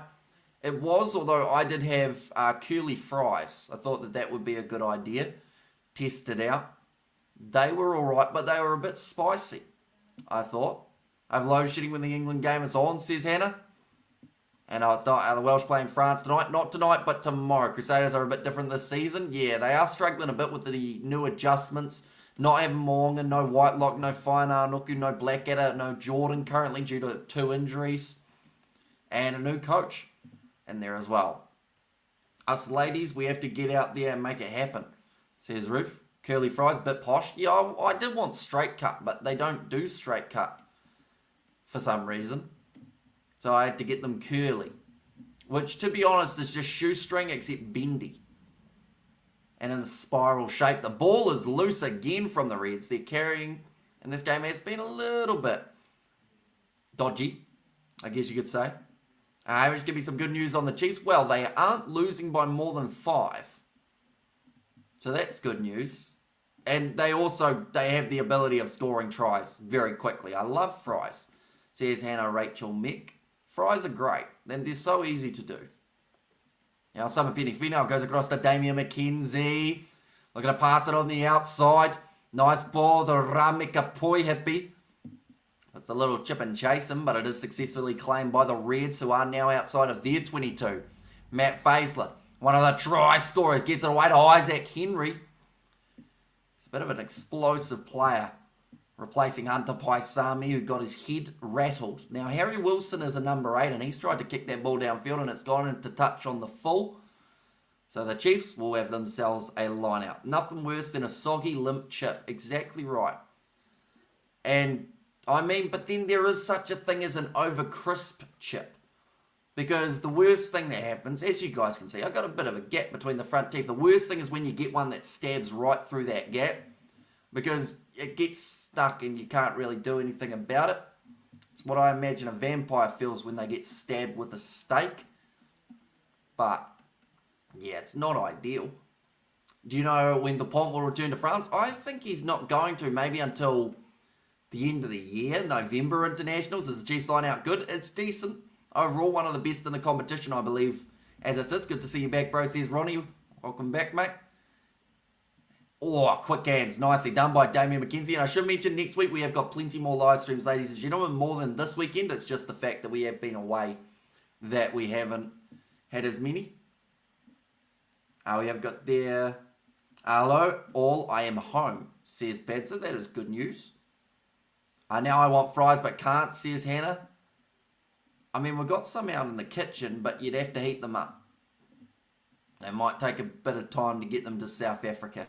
It was, although I did have curly fries. I thought that would be a good idea. Test it out. They were alright, but they were a bit spicy, I thought. I have load shedding when the England game is on, says Hannah. And it's not the Welsh playing France tonight. Not tonight, but tomorrow. Crusaders are a bit different this season. Yeah, they are struggling a bit with the new adjustments. Not having Moonga, no Whitelock, no Whainā Nuku, no Blackadder, no Jordan currently due to 2 injuries. And a new coach in there as well. Us ladies, we have to get out there and make it happen, says Ruth. Curly fries, bit posh. Yeah, I did want straight cut, but they don't do straight cut for some reason. So I had to get them curly. Which, to be honest, is just shoestring except bendy. And in a spiral shape. The ball is loose again from the Reds. They're carrying, and this game has been a little bit dodgy, I guess you could say. Which give me some good news on the Chiefs. Well, they aren't losing by more than 5. So that's good news. And they have the ability of scoring tries very quickly. I love fries, says Hannah Rachel Mick. Fries are great. And they're so easy to do. Now, Summer Penny Finau goes across to Damien McKenzie. Looking to pass it on the outside. Nice ball, the Ramika Poi hippie. It's a little chip and chase him, but it is successfully claimed by the Reds, who are now outside of their 22. Matt Faisler, one of the try scorers, gets it away to Isaac Henry. He's a bit of an explosive player, replacing Hunter Paisami, who got his head rattled. Now, Harry Wilson is a number 8, and he's tried to kick that ball downfield, and it's gone into touch on the full. So the Chiefs will have themselves a line out. Nothing worse than a soggy, limp chip. Exactly right. And but then there is such a thing as an over-crisp chip. Because the worst thing that happens, as you guys can see, I've got a bit of a gap between the front teeth. The worst thing is when you get one that stabs right through that gap. Because it gets stuck and you can't really do anything about it. It's what I imagine a vampire feels when they get stabbed with a stake. But, yeah, it's not ideal. Do you know when Dupont will return to France? I think he's not going to, maybe until the end of the year. November internationals. Is the Chiefs line out good? It's decent. Overall, one of the best in the competition, I believe. As it sits, good to see you back, bro, says Ronnie. Welcome back, mate. Oh, quick hands. Nicely done by Damien McKenzie. And I should mention next week we have got plenty more live streams, ladies and gentlemen. More than this weekend. It's just the fact that we have been away that we haven't had as many. We have got there. Hello, all. I am home, says Badser. That is good news. Now I want fries but can't, says Hannah. I mean, we've got some out in the kitchen, but you'd have to heat them up. They might take a bit of time to get them to South Africa.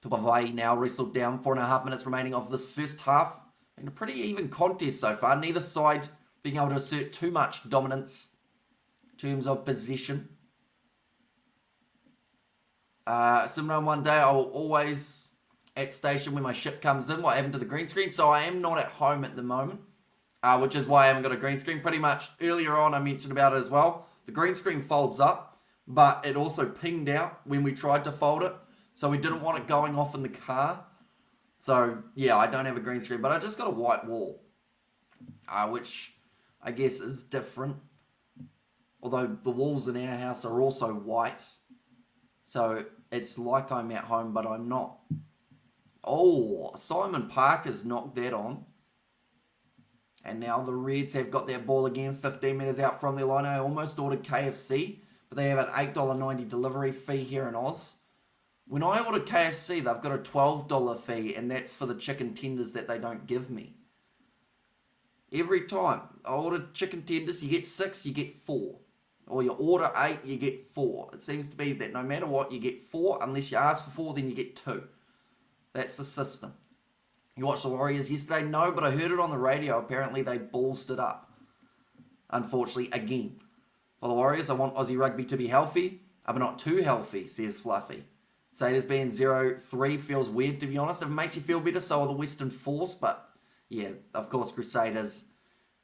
Tupavai now wrestled down. 4.5 minutes remaining of this first half. Been a pretty even contest so far. Neither side being able to assert too much dominance in terms of possession. Similar one day, I will always at station when my ship comes in. What happened to the green screen? So I am not at home at the moment, which is why I haven't got a green screen. Pretty much earlier on I mentioned about it as well. The green screen folds up, but it also pinged out when we tried to fold it. So we didn't want it going off in the car. So yeah, I don't have a green screen, but I just got a white wall, which I guess is different. Although the walls in our house are also white. So it's like I'm at home, but I'm not. Oh, Simon Parker's knocked that on. And now the Reds have got their ball again, 15 metres out from their line. I almost ordered KFC, but they have an $8.90 delivery fee here in Oz. When I ordered KFC, they've got a $12 fee, and that's for the chicken tenders that they don't give me. Every time I order chicken tenders, you get 6, you get 4. Or you order 8, you get 4. It seems to be that no matter what, you get 4. Unless you ask for 4, then you get 2. That's the system. You watched the Warriors yesterday? No, but I heard it on the radio. Apparently they ballsed it up. Unfortunately, again. For the Warriors, I want Aussie rugby to be healthy, but not too healthy, says Fluffy. Crusaders being 0-3 feels weird, to be honest. If it makes you feel better, so are the Western Force. But, yeah, of course, Crusaders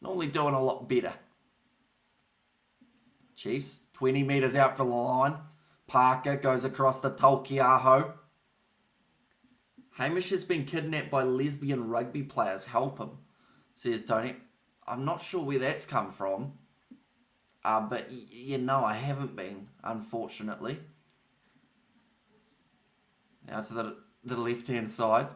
normally doing a lot better. Chiefs, 20 metres out from the line. Parker goes across the Taukiaho. Hamish has been kidnapped by lesbian rugby players. Help him, says Tony. I'm not sure where that's come from. But, I haven't been, unfortunately. Now to the left-hand side.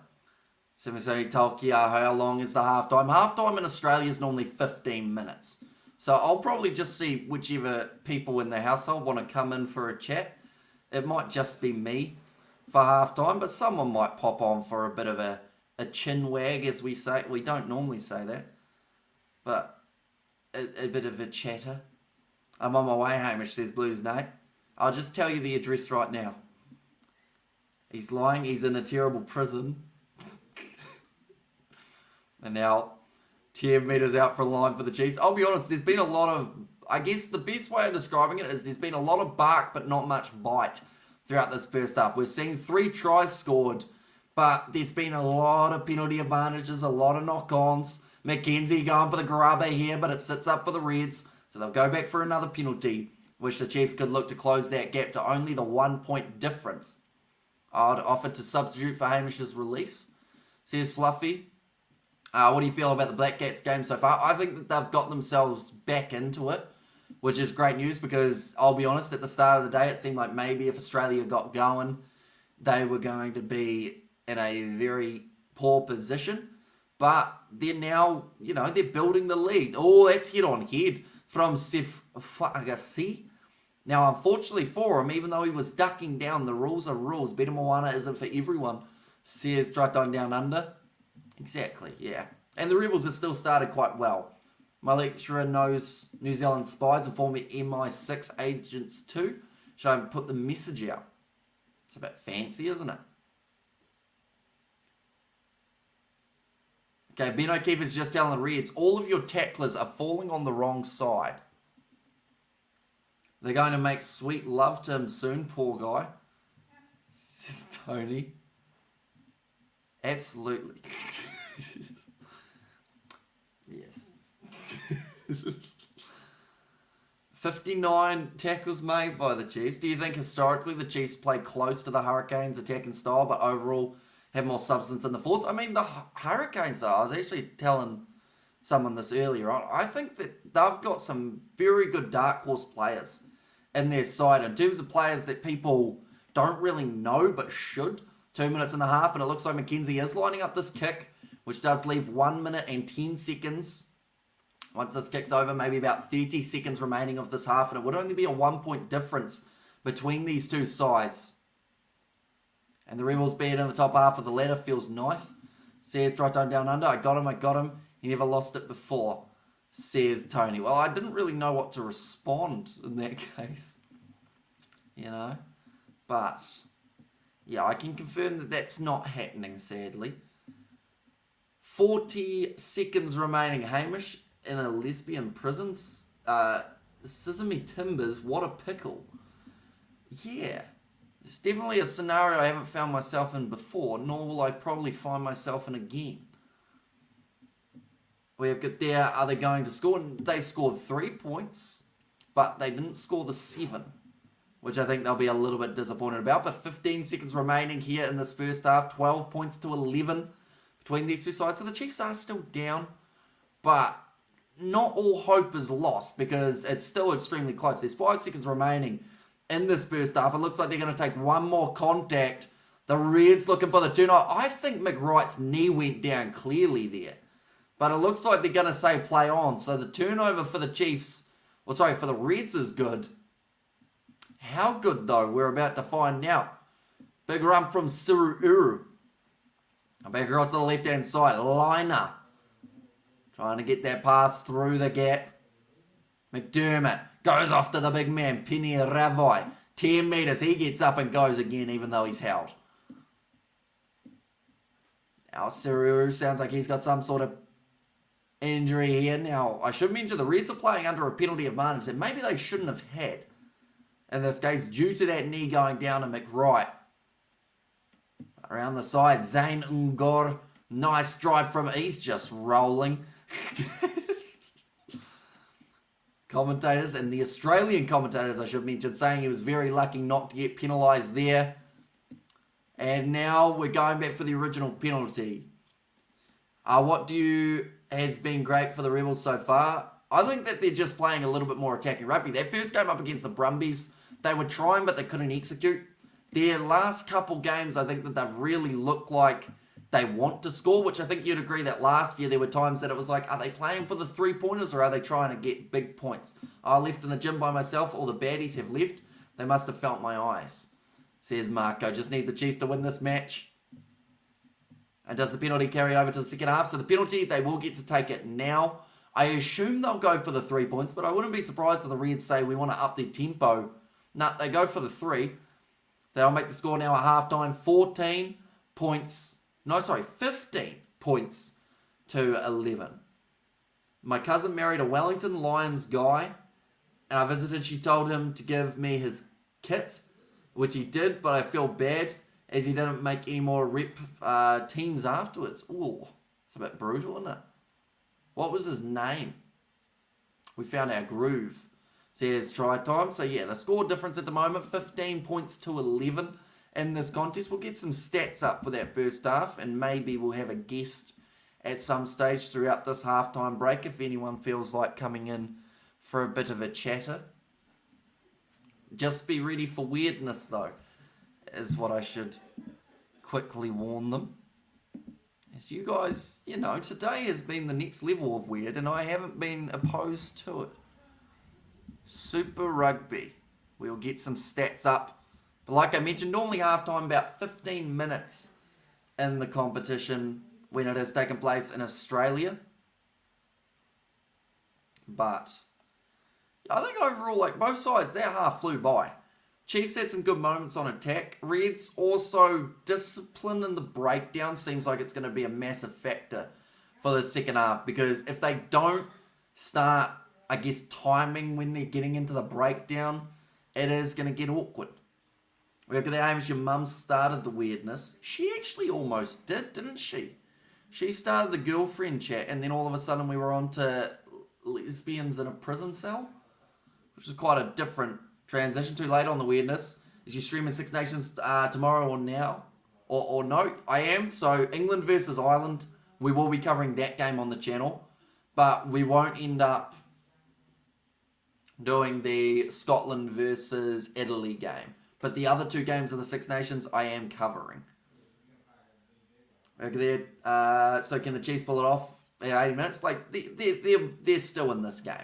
Simisoni Taukiaho, how long is the halftime? Halftime in Australia is normally 15 minutes. So I'll probably just see whichever people in the household want to come in for a chat. It might just be me for halftime, but someone might pop on for a bit of a chin wag, as we say. We don't normally say that, but a bit of a chatter. I'm on my way, Hamish, says Blues Nate. I'll just tell you the address right now. He's lying. He's in a terrible prison. And now 10 metres out for the line for the Chiefs. I'll be honest, there's been a lot of... I guess the best way of describing it is there's been a lot of bark but not much bite throughout this first half. We're seeing 3 tries scored, but there's been a lot of penalty advantages, a lot of knock-ons. McKenzie going for the grubber here, but it sits up for the Reds. So they'll go back for another penalty, which the Chiefs could look to close that gap to only the 1-point difference. I'd offer to substitute for Hamish's release, says Fluffy. What do you feel about the Black Cats game so far? I think that they've got themselves back into it, which is great news because, I'll be honest, at the start of the day, it seemed like maybe if Australia got going, they were going to be in a very poor position. But they're now, they're building the lead. Oh, that's head-on-head from Sif Fagasi. Now, unfortunately for him, even though he was ducking down, the rules are rules. Beta Moana isn't for everyone, says Triton Down Under. Exactly, yeah. And the Rebels have still started quite well. My lecturer knows New Zealand spies and former MI6 agents too. Should I put the message out? It's a bit fancy, isn't it? Okay, Ben O'Keefe is just telling the Reds, all of your tacklers are falling on the wrong side. They're going to make sweet love to him soon, poor guy. Says Tony. Absolutely. Yes. 59 tackles made by the Chiefs. Do you think historically the Chiefs play close to the Hurricanes' attacking style, but overall have more substance in the forwards? I mean, the Hurricanes, though, I was actually telling someone this earlier on. I think that they've got some very good dark horse players in their side in terms of players that people don't really know but should. 2 minutes and a half, and it looks like McKenzie is lining up this kick, which does leave 1 minute and 10 seconds. Once this kick's over, maybe about 30 seconds remaining of this half, and it would only be a 1-point difference between these two sides. And the Rebels being in the top half of the ladder feels nice. Says Triton Down Under, I got him. He never lost it before, says Tony. Well, I didn't really know what to respond in that case. But... yeah, I can confirm that that's not happening, sadly. 40 seconds remaining. Hamish in a lesbian prison. Sesame Timbers, what a pickle. Yeah, it's definitely a scenario I haven't found myself in before, nor will I probably find myself in again. We have got there, are they going to score? They scored 3 points, but they didn't score the 7. Which I think they'll be a little bit disappointed about. But 15 seconds remaining here in this first half. 12 points to 11 between these two sides. So the Chiefs are still down. But not all hope is lost because it's still extremely close. There's 5 seconds remaining in this first half. It looks like they're going to take one more contact. The Reds looking for the 2-0. I think McWright's knee went down clearly there. But it looks like they're going to say play on. So the turnover for the Chiefs, for the Reds is good. How good, though? We're about to find out. Big run from Suru. Back across to the left-hand side. Liner. Trying to get that pass through the gap. McDermott goes off to the big man, Penny Ravai. 10 metres. He gets up and goes again, even though he's held. Now, Suru sounds like he's got some sort of injury here. Now, I should mention the Reds are playing under a penalty advantage that maybe they shouldn't have had in this case, due to that knee going down to McWright. Around the side, Zane Ngor. Nice drive from East, just rolling. Commentators, and the Australian commentators, I should mention, saying he was very lucky not to get penalised there. And now we're going back for the original penalty. Has been great for the Rebels so far? I think that they're just playing a little bit more attacking rugby. Their first game up against the Brumbies, they were trying, but they couldn't execute. Their last couple games, I think that they've really looked like they want to score, which I think you'd agree that last year there were times that it was like, are they playing for the 3-pointers or are they trying to get big points? I left in the gym by myself. All the baddies have left. They must have felt my eyes. Says Marco. Just need the Chiefs to win this match. And does the penalty carry over to the second half? So the penalty, they will get to take it now. I assume they'll go for the 3 points, but I wouldn't be surprised if the Reds say we want to up their tempo. No, they go for the 3. They'll make the score now at halftime. 15 points to 11. My cousin married a Wellington Lions guy, and I visited. She told him to give me his kit, which he did, but I feel bad as he didn't make any more rep teams afterwards. Ooh, it's a bit brutal, isn't it? What was his name? We found our groove. Says try time. So yeah, the score difference at the moment, 15 points to 11 in this contest. We'll get some stats up for that first half, and maybe we'll have a guest at some stage throughout this halftime break if anyone feels like coming in for a bit of a chatter. Just be ready for weirdness, though, is what I should quickly warn them. As you guys, today has been the next level of weird, and I haven't been opposed to it. Super Rugby. We'll get some stats up. But like I mentioned, normally halftime about 15 minutes in the competition when it has taken place in Australia. But I think overall, both sides, their half flew by. Chiefs had some good moments on attack. Reds also discipline in the breakdown seems like it's going to be a massive factor for the second half, because if they don't start, I guess, timing when they're getting into the breakdown, it is going to get awkward. Look at the Amish, your mum started the weirdness. She actually almost did, didn't she? She started the girlfriend chat, and then all of a sudden we were on to lesbians in a prison cell, which is quite a different transition. Too late on the weirdness. Is you streaming Six Nations tomorrow or now? Or no? I am. So England versus Ireland, we will be covering that game on the channel, but we won't end up doing the Scotland versus Italy game. But the other 2 games of the Six Nations I am covering. Okay, so can the Chiefs pull it off in 80 minutes? They're still in this game.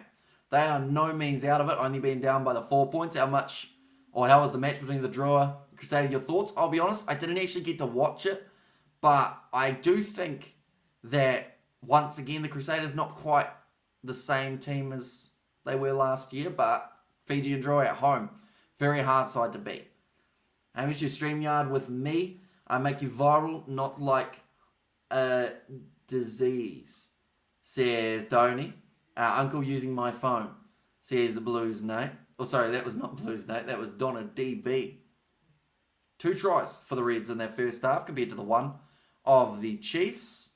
They are no means out of it, only being down by the 4 points. How was the match between the Drua and Crusader? Your thoughts? I'll be honest, I didn't actually get to watch it, but I do think that, once again, the Crusaders not quite the same team as they were last year, but Fiji and Drua at home, very hard side to beat. I wish you StreamYard with me. I make you viral, not like a disease, says Donny. Uncle using my phone, says the Blues Nate. Oh, sorry, that was not Blues Nate. That was Donna DB. 2 tries for the Reds in their first half compared to the 1 of the Chiefs.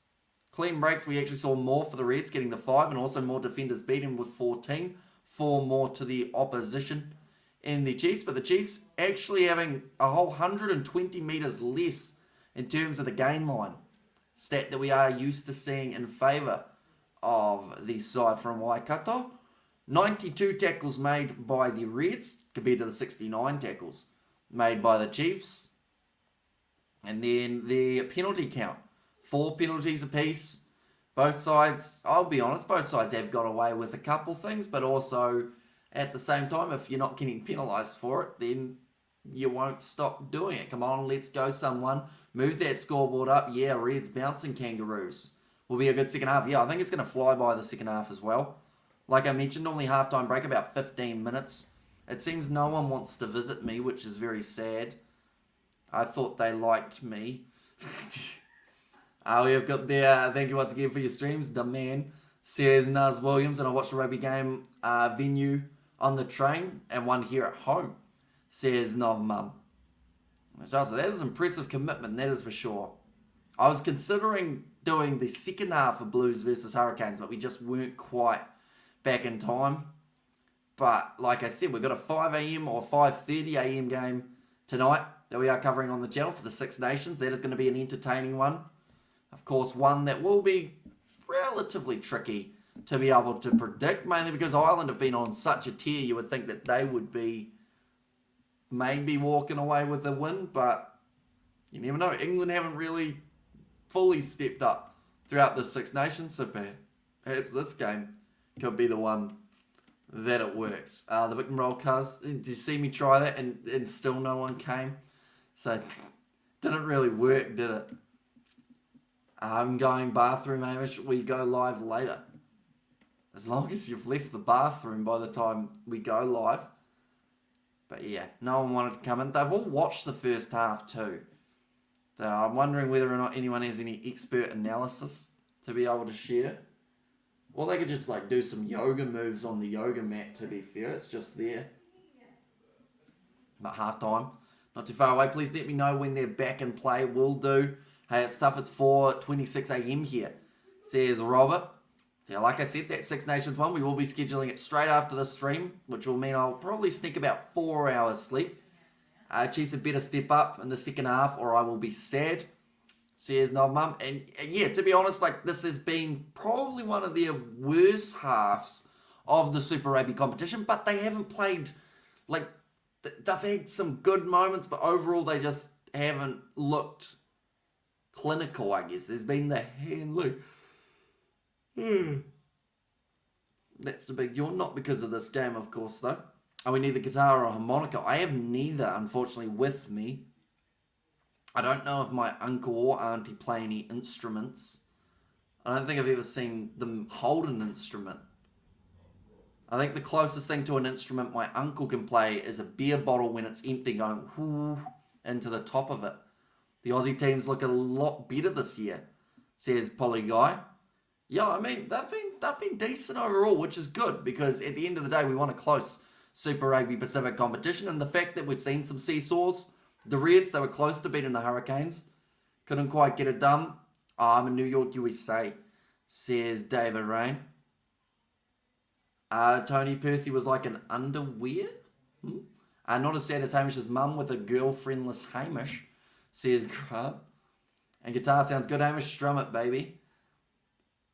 Clean breaks, we actually saw more for the Reds, getting the 5, and also more defenders beaten with 14. 4 more to the opposition in the Chiefs. But the Chiefs actually having a whole 120 metres less in terms of the gain line. Stat that we are used to seeing in favour of the side from Waikato. 92 tackles made by the Reds compared to the 69 tackles made by the Chiefs. And then the penalty count. 4 penalties apiece both sides, I'll be honest, both sides have got away with a couple things, but also at the same time, if you're not getting penalised for it, then you won't stop doing it. Come on, let's go, someone. Move that scoreboard up. Yeah, Reds bouncing Kangaroos. Will be a good second half. Yeah, I think it's going to fly by the second half as well. Like I mentioned, normally halftime break, about 15 minutes. It seems no one wants to visit me, which is very sad. I thought they liked me. We have got there. Thank you once again for your streams. The man says Naz Williams, and I watched the rugby game venue on the train and one here at home. Says Nov Mum. That is impressive commitment, that is for sure. I was considering doing the second half of Blues versus Hurricanes, but we just weren't quite back in time. But like I said, we've got a 5 a.m. or 5:30 a.m. game tonight that we are covering on the channel for the Six Nations. That is going to be an entertaining one. Of course, one that will be relatively tricky to be able to predict, mainly because Ireland have been on such a tear. You would think that they would be maybe walking away with a win, but you never know. England haven't really fully stepped up throughout the Six Nations, so perhaps this game could be the one that it works. The victim roll cars, did you see me try that and still no one came? So, didn't really work, did it? I'm going bathroom, Hamish. We go live later. As long as you've left the bathroom by the time we go live. But yeah, no one wanted to come in. They've all watched the first half too. So I'm wondering whether or not anyone has any expert analysis to be able to share. Or they could just like do some yoga moves on the yoga mat, to be fair. It's just there. But half time, not too far away. Please let me know when they're back in play. Will do. Hey, it's tough. It's 4:26 a.m. here, says Robert. Yeah, like I said, that Six Nations one, we will be scheduling it straight after this stream, which will mean I'll probably sneak about 4 hours sleep. Chiefs had better step up in the second half or I will be sad, says Nob Mum. And yeah, to be honest, like this has been probably one of their worst halves of the Super Rugby competition, but they haven't played, like, they've had some good moments, but overall they just haven't looked clinical, I guess. There's been the handling. That's the big yawn. Not because of this game, of course, though. Oh, we need the guitar or harmonica. I have neither, unfortunately, with me. I don't know if my uncle or auntie play any instruments. I don't think I've ever seen them hold an instrument. I think the closest thing to an instrument my uncle can play is a beer bottle when it's empty going whoo into the top of it. The Aussie teams look a lot better this year, says Polly Guy. Yeah, I mean, they've been decent overall, which is good, because at the end of the day, we want a close Super Rugby Pacific competition, and the fact that we've seen some seesaws, the Reds, they were close to beating the Hurricanes, couldn't quite get it done. I'm in New York, USA, says David Rain. Tony Percy was like an underwear? Not as sad as Hamish's mum with a girlfriendless Hamish, says Grant. And guitar sounds good, Hamish, strum it, baby.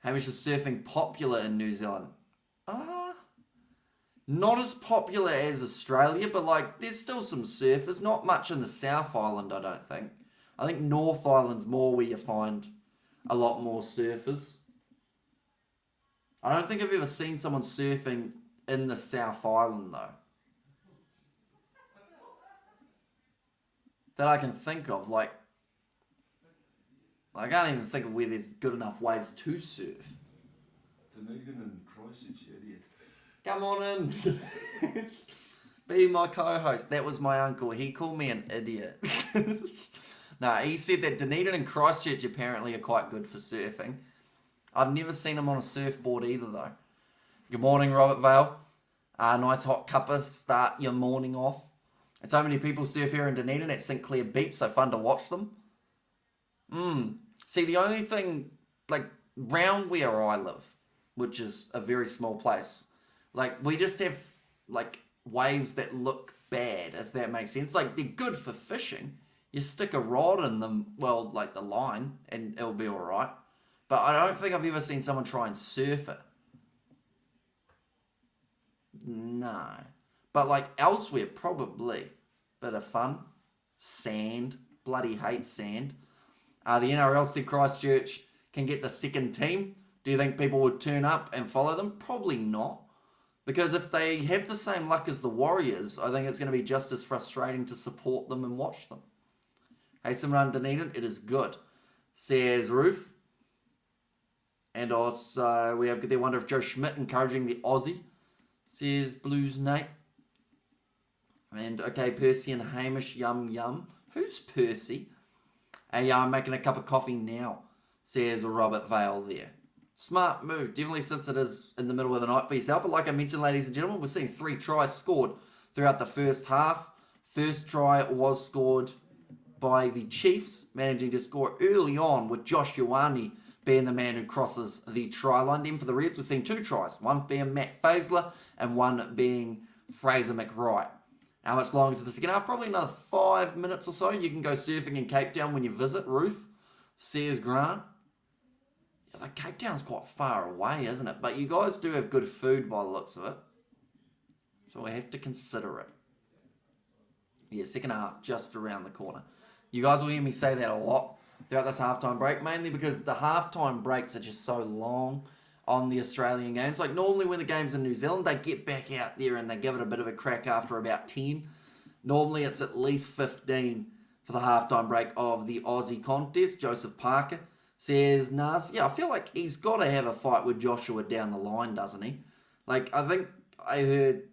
Hamish is surfing popular in New Zealand. Not as popular as Australia, but like there's still some surfers. Not much in the South Island, I don't think. I think North Island's more where you find a lot more surfers. I don't think I've ever seen someone surfing in the South Island though. That I can think of, like, I can't even think of where there's good enough waves to surf. Dunedin and Christchurch, idiot. Come on in. Be my co-host. That was my uncle. He called me an idiot. Nah, he said that Dunedin and Christchurch apparently are quite good for surfing. I've never seen him on a surfboard either, though. Good morning, Robert Vale. Nice hot cuppa. Start your morning off. And so many people surf here in Dunedin at St. Clair Beach, so fun to watch them. See, the only thing, like, round where I live, which is a very small place, like, we just have, like, waves that look bad, if that makes sense. Like, they're good for fishing. You stick a rod in them, well, like the line, and it'll be alright. But I don't think I've ever seen someone try and surf it. No. But, like, elsewhere, probably. Bit of fun. Sand. Bloody hate sand. The NRL said Christchurch can get the second team. Do you think people would turn up and follow them? Probably not. Because if they have the same luck as the Warriors, I think it's going to be just as frustrating to support them and watch them. Hey, Simran Dunedin, it is good, says Ruth. And also, we have the wonder of Joe Schmidt encouraging the Aussie, says Blues Nate. And, okay, Percy and Hamish, yum, yum. Who's Percy? Hey, I'm making a cup of coffee now, says Robert Vale there. Smart move, definitely, since it is in the middle of the night for yourself. But like I mentioned, ladies and gentlemen, we're seeing 3 tries scored throughout the first half. First try was scored by the Chiefs, managing to score early on with Josh Ioane being the man who crosses the try line. Then for the Reds, we're seeing 2 tries, one being Matt Faisler and one being Fraser McWright. How much longer to the second half? Probably another 5 minutes or so. You can go surfing in Cape Town when you visit, Ruth, says Grant. Yeah, like Cape Town's quite far away, isn't it? But you guys do have good food by the looks of it. So we have to consider it. Yeah, second half just around the corner. You guys will hear me say that a lot throughout this halftime break, mainly because the halftime breaks are just so long on the Australian games. Like normally when the game's in New Zealand, they get back out there and they give it a bit of a crack after about 10. Normally it's at least 15 for the halftime break of the Aussie contest. Joseph Parker says, Nas, yeah, I feel like he's got to have a fight with Joshua down the line, doesn't he? Like, I think it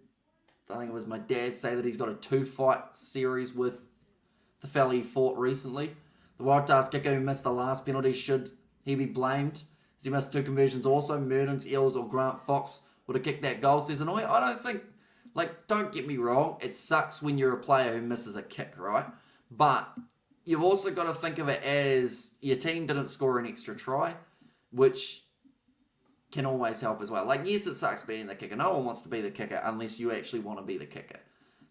was my dad say that he's got a 2-fight series with the fella he fought recently. The Waratahs kicker who missed the last penalty, should he be blamed? As he missed 2 conversions also, Merdens, Eels or Grant Fox would have kicked that goal, says Annoy. I don't think, like, don't get me wrong, it sucks when you're a player who misses a kick, right? But you've also got to think of it as your team didn't score an extra try, which can always help as well. Like, yes, it sucks being the kicker. No one wants to be the kicker unless you actually want to be the kicker.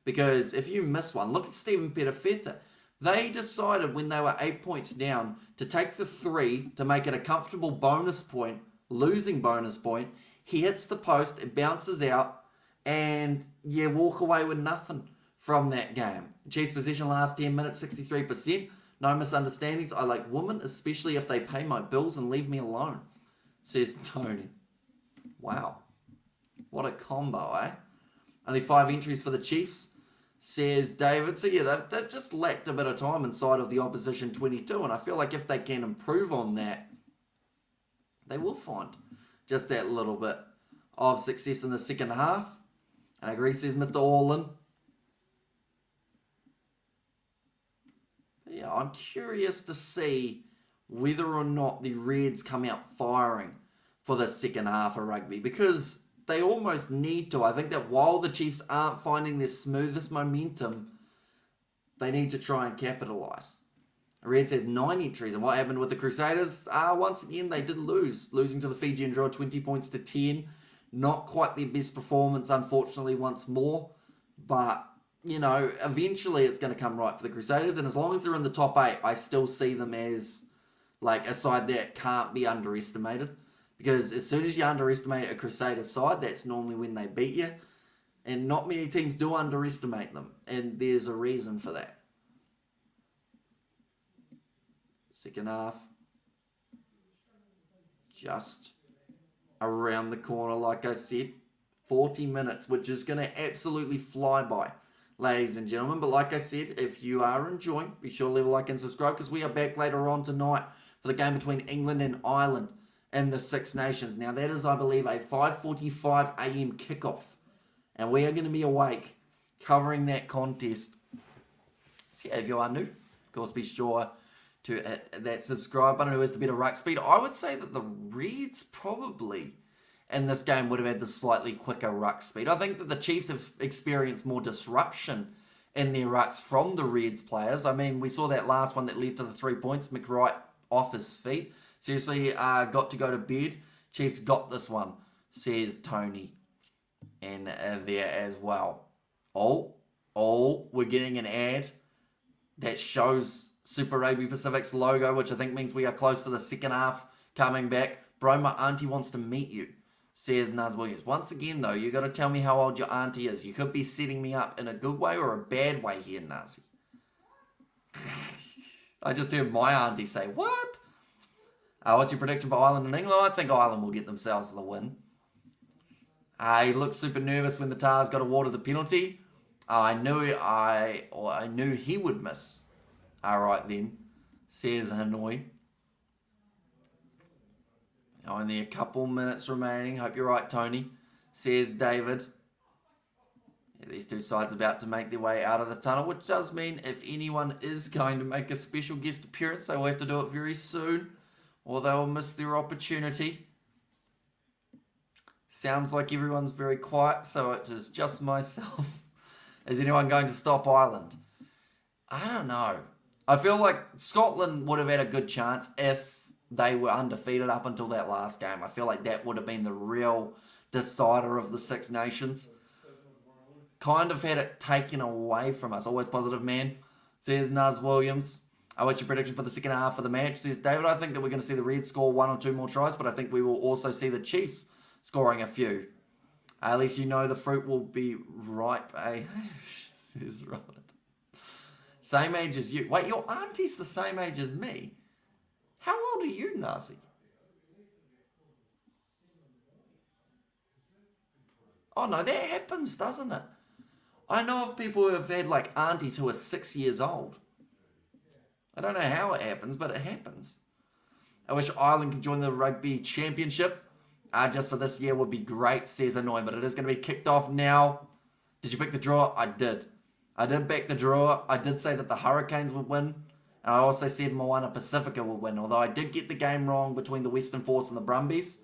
Because if you miss one, look at Stephen Perifeta. They decided when they were 8 points down to take the 3 to make it a comfortable bonus point, losing bonus point. He hits the post, it bounces out, and you walk away with nothing from that game. Chiefs possession last 10 minutes, 63%. No misunderstandings. I like women, especially if they pay my bills and leave me alone, says Tony. Wow. What a combo, eh? Only 5 entries for the Chiefs, says David. So yeah, they've just lacked a bit of time inside of the opposition 22, and I feel like if they can improve on that, they will find just that little bit of success in the second half. And I agree, says Mr. Orlin. Yeah, I'm curious to see whether or not the Reds come out firing for the second half of rugby, because they almost need to. I think that while the Chiefs aren't finding their smoothest momentum, they need to try and capitalise. Reds has 9 entries, and what happened with the Crusaders? Once again, they did losing to the Fijian draw 20 points to 10. Not quite their best performance, unfortunately, once more. But, you know, eventually it's going to come right for the Crusaders, and as long as they're in the top 8, I still see them as, like, a side that can't be underestimated. Because as soon as you underestimate a Crusaders side, that's normally when they beat you. And not many teams do underestimate them. And there's a reason for that. Second half. Just around the corner, like I said. 40 minutes, which is going to absolutely fly by, ladies and gentlemen. But like I said, if you are enjoying, be sure to leave a like and subscribe, because we are back later on tonight for the game between England and Ireland in the Six Nations. Now, that is, I believe, a 5:45 a.m. kickoff. And we are going to be awake covering that contest. So, yeah, if you are new, of course, be sure to hit that subscribe button. Who has the better ruck speed? I would say that the Reds probably in this game would have had the slightly quicker ruck speed. I think that the Chiefs have experienced more disruption in their rucks from the Reds players. I mean, we saw that last one that led to the 3 points. McWright off his feet. Seriously, got to go to bed. Chiefs got this one, says Tony. And there as well. Oh, we're getting an ad that shows Super Rugby Pacific's logo, which I think means we are close to the second half coming back. Bro, my auntie wants to meet you, says Naz Williams. Once again, though, you got to tell me how old your auntie is. You could be setting me up in a good way or a bad way here, Nazi. I just heard my auntie say, what? What's your prediction for Ireland and England? I think Ireland will get themselves the win. He looked super nervous when the Tars got awarded the penalty. I knew he would miss. Right then, says Hanoi. Only a couple minutes remaining. Hope you're right, Tony, says David. These two sides about to make their way out of the tunnel, which does mean if anyone is going to make a special guest appearance, they will have to do it very soon, or they will miss their opportunity. Sounds like everyone's very quiet, so it is just myself. Is anyone going to stop Ireland? I don't know. I feel like Scotland would have had a good chance if they were undefeated up until that last game. I feel like that would have been the real decider of the Six Nations. Kind of had it taken away from us. Always positive, man, says Nuz Williams. What's your prediction for the second half of the match? Says David, I think that we're going to see the Reds score 1 or 2 more tries, but I think we will also see the Chiefs scoring a few. At least you know the fruit will be ripe, eh? Says Robert. Same age as you. Wait, your auntie's the same age as me? How old are you, Nazi? Oh no, that happens, doesn't it? I know of people who have had like aunties who are 6 years old. I don't know how it happens, but it happens. I wish Ireland could join the Rugby Championship. Just for this year would be great, says Annoy, but it is going to be kicked off now. Did you pick the draw? I did. I did back the draw. I did say that the Hurricanes would win. And I also said Moana Pacifica would win, although I did get the game wrong between the Western Force and the Brumbies.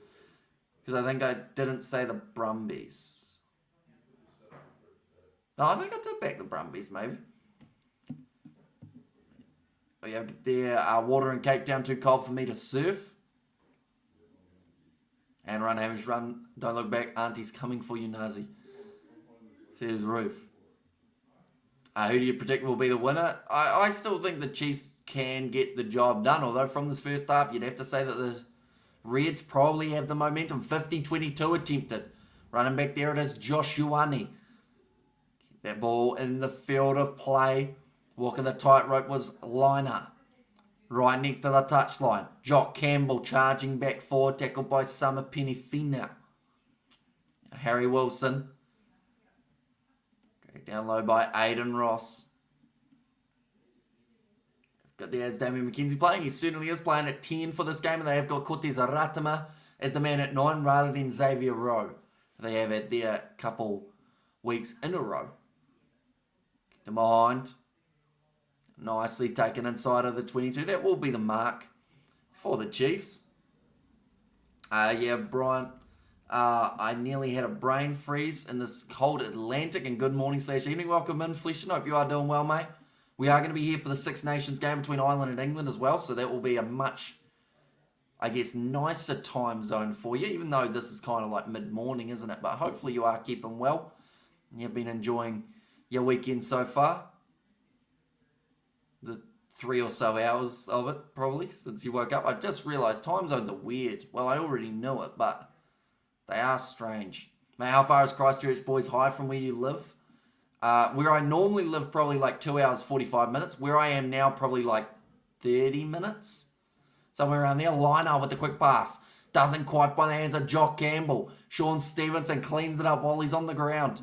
Because I think I didn't say the Brumbies. No, I think I did back the Brumbies, maybe. We have there, water in Cape Town too cold for me to surf. And run, Hamish, run. Don't look back. Auntie's coming for you, Nazi. Says Ruth. Who do you predict will be the winner? I still think the Chiefs can get the job done. Although from this first half, you'd have to say that the Reds probably have the momentum. 50-22 attempted. Running back there it is Josh Ioane. That ball in the field of play. Walking the tightrope was Liner. Right next to the touchline. Jock Campbell charging back forward. Tackled by Summer Penifina. Harry Wilson. Dragged down low by Aidan Ross. Got the as Damien McKenzie playing. He certainly is playing at 10 for this game. And they have got Cortez Aratama as the man at 9 rather than Xavier Rowe. They have had their couple weeks in a row. Kicked him behind. Nicely taken inside of the 22. That will be the mark for the Chiefs. Brian. I nearly had a brain freeze in this cold Atlantic. And good morning / evening. Welcome in, Flesh. Hope you are doing well, mate. We are going to be here for the Six Nations game between Ireland and England as well. So that will be a much, I guess, nicer time zone for you. Even though this is kind of like mid-morning, isn't it? But hopefully you are keeping well. You've been enjoying your weekend so far. The 3 or so hours of it, probably, since you woke up. I just realised time zones are weird. Well, I already knew it, but they are strange. Mate, how far is Christchurch Boys High from where you live? Where I normally live, probably like 2 hours, 45 minutes. Where I am now, probably like 30 minutes. Somewhere around there. Liner with the quick pass. Doesn't quite by the hands of Jock Campbell. Sean Stevenson cleans it up while he's on the ground.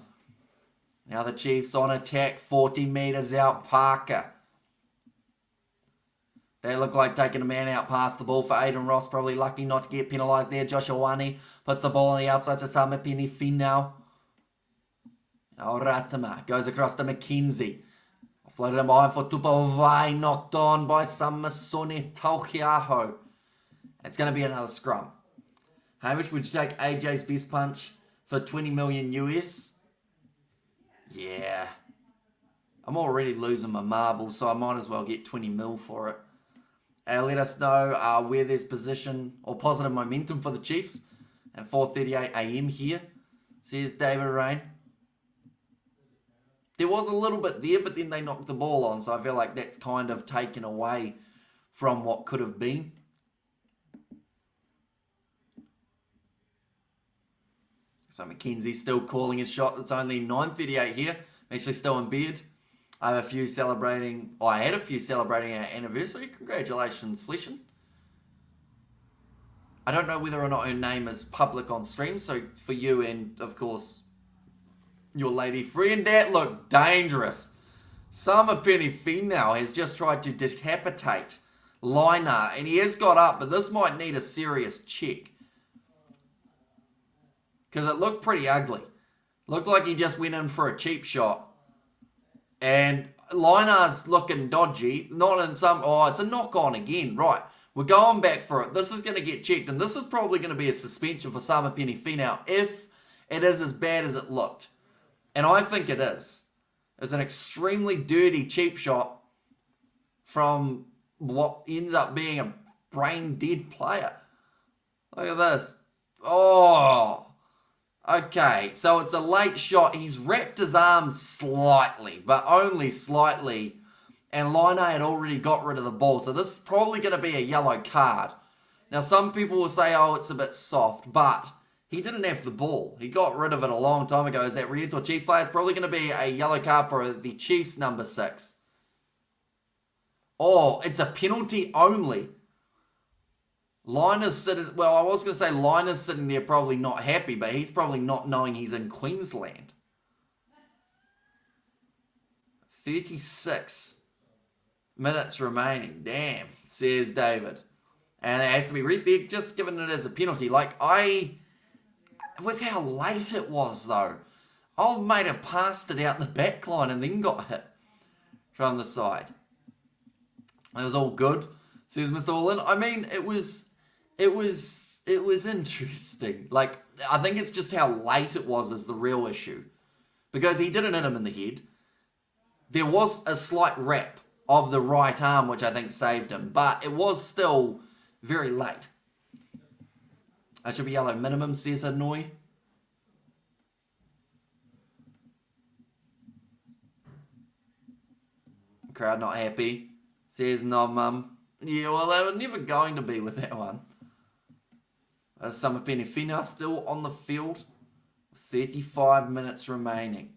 Now the Chiefs on attack. 40 metres out. Parker. They look like taking a man out past the ball for Aidan Ross. Probably lucky not to get penalised there. Josh Ioane puts the ball on the outside to Summer Penifina now. Ratama goes across to McKenzie. Floated him behind for Tupavai. Knocked on by Samasone Tauchiaho. It's going to be another scrum. Hamish, would you take AJ's best punch for 20 million US? Yeah. I'm already losing my marbles, so I might as well get 20 mil for it. Let us know where there's position or positive momentum for the Chiefs at 4:38 a.m. here, says David Rain. There was a little bit there, but then they knocked the ball on, so I feel like that's kind of taken away from what could have been. So McKenzie's still calling his shot. It's only 9:38 here. I'm actually still in bed. I had a few celebrating our anniversary. Congratulations, Fleshin. I don't know whether or not her name is public on stream, so for you and, of course, your lady friend, that looked dangerous. Summer Penny Finau has just tried to decapitate Liner, and he has got up, but this might need a serious check. Because it looked pretty ugly. Looked like he just went in for a cheap shot. And Liner's looking dodgy. Not in some... Oh, it's a knock-on again. Right. We're going back for it. This is going to get checked. And this is probably going to be a suspension for Summer Penny Finau if it is as bad as it looked. And I think it is. It's an extremely dirty, cheap shot from what ends up being a brain-dead player. Look at this. Oh... Okay, so it's a late shot. He's wrapped his arm slightly, but only slightly. And Line had already got rid of the ball. So this is probably going to be a yellow card. Now, some people will say, oh, it's a bit soft. But he didn't have the ball. He got rid of it a long time ago. As that Reds or Chiefs player, it's probably going to be a yellow card for the Chiefs number 6. Oh, it's a penalty only. Liner's sitting, well, I was going to say Liner's sitting there probably not happy, but he's probably not knowing he's in Queensland. 36 minutes remaining. Damn, says David. And it has to be read. They're just giving it as a penalty. Like, with how late it was, though, old mate had passed it out the back line and then got hit from the side. It was all good, says Mr. Allin. I mean, it was interesting. Like, I think it's just how late it was is the real issue. Because he didn't hit him in the head. There was a slight wrap of the right arm, which I think saved him. But it was still very late. I should be yellow minimum, says Hanoi. Crowd not happy, says no mum. Yeah, well, they were never going to be with that one. Summer Penny Finau still on the field. 35 minutes remaining.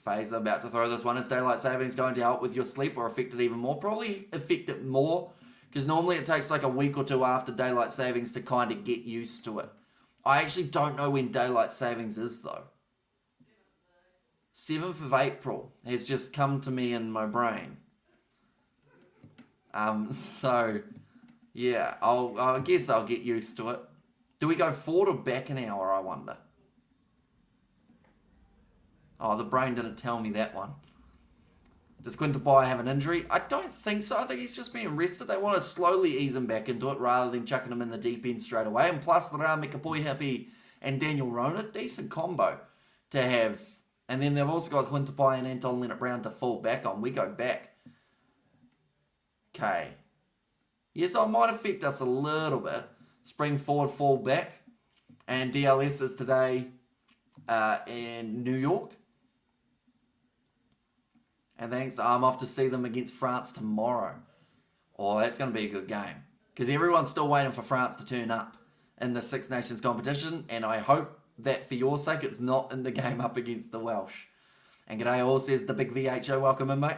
Fazer about to throw this one. Is daylight savings going to help with your sleep or affect it even more? Probably affect it more, because normally it takes like a week or two after daylight savings to kind of get used to it. I actually don't know when daylight savings is, though. 7th of April has just come to me in my brain. So, yeah, I guess I'll get used to it. Do we go forward or back an hour, I wonder? Oh, the brain didn't tell me that one. Does Quinton Pai have an injury? I don't think so. I think he's just being rested. They want to slowly ease him back into it rather than chucking him in the deep end straight away. And plus, Rami Kapoihapi and Daniel Rona, decent combo to have. And then they've also got Quinton Pai and Anton Leonard-Brown to fall back on. We go back. Okay. Yes, I might affect us a little bit. Spring forward, fall back. And DLS is today in New York. And thanks, I'm off to see them against France tomorrow. Oh, that's going to be a good game. Because everyone's still waiting for France to turn up in the Six Nations competition. And I hope that for your sake, it's not in the game up against the Welsh. And G'day All says, the big VHO, welcome in, mate.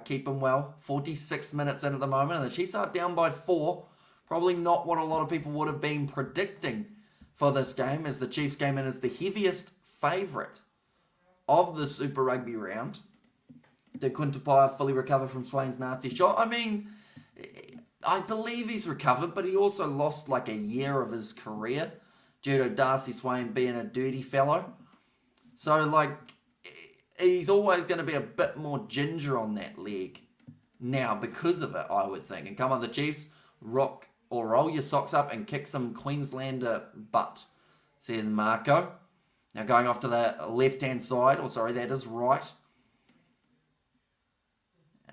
Keep him well. 46 minutes in at the moment. And the Chiefs are down by 4. Probably not what a lot of people would have been predicting for this game, as the Chiefs came in as the heaviest favourite of the Super Rugby round. Did Quinton Pai fully recover from Swain's nasty shot? I mean, I believe he's recovered, but he also lost like a year of his career due to Darcy Swain being a dirty fellow. So, like, he's always going to be a bit more ginger on that leg now because of it, I would think. And come on, the Chiefs, rock or roll your socks up and kick some Queenslander butt, says Marco. Now going off to the left-hand side, or sorry, that is right.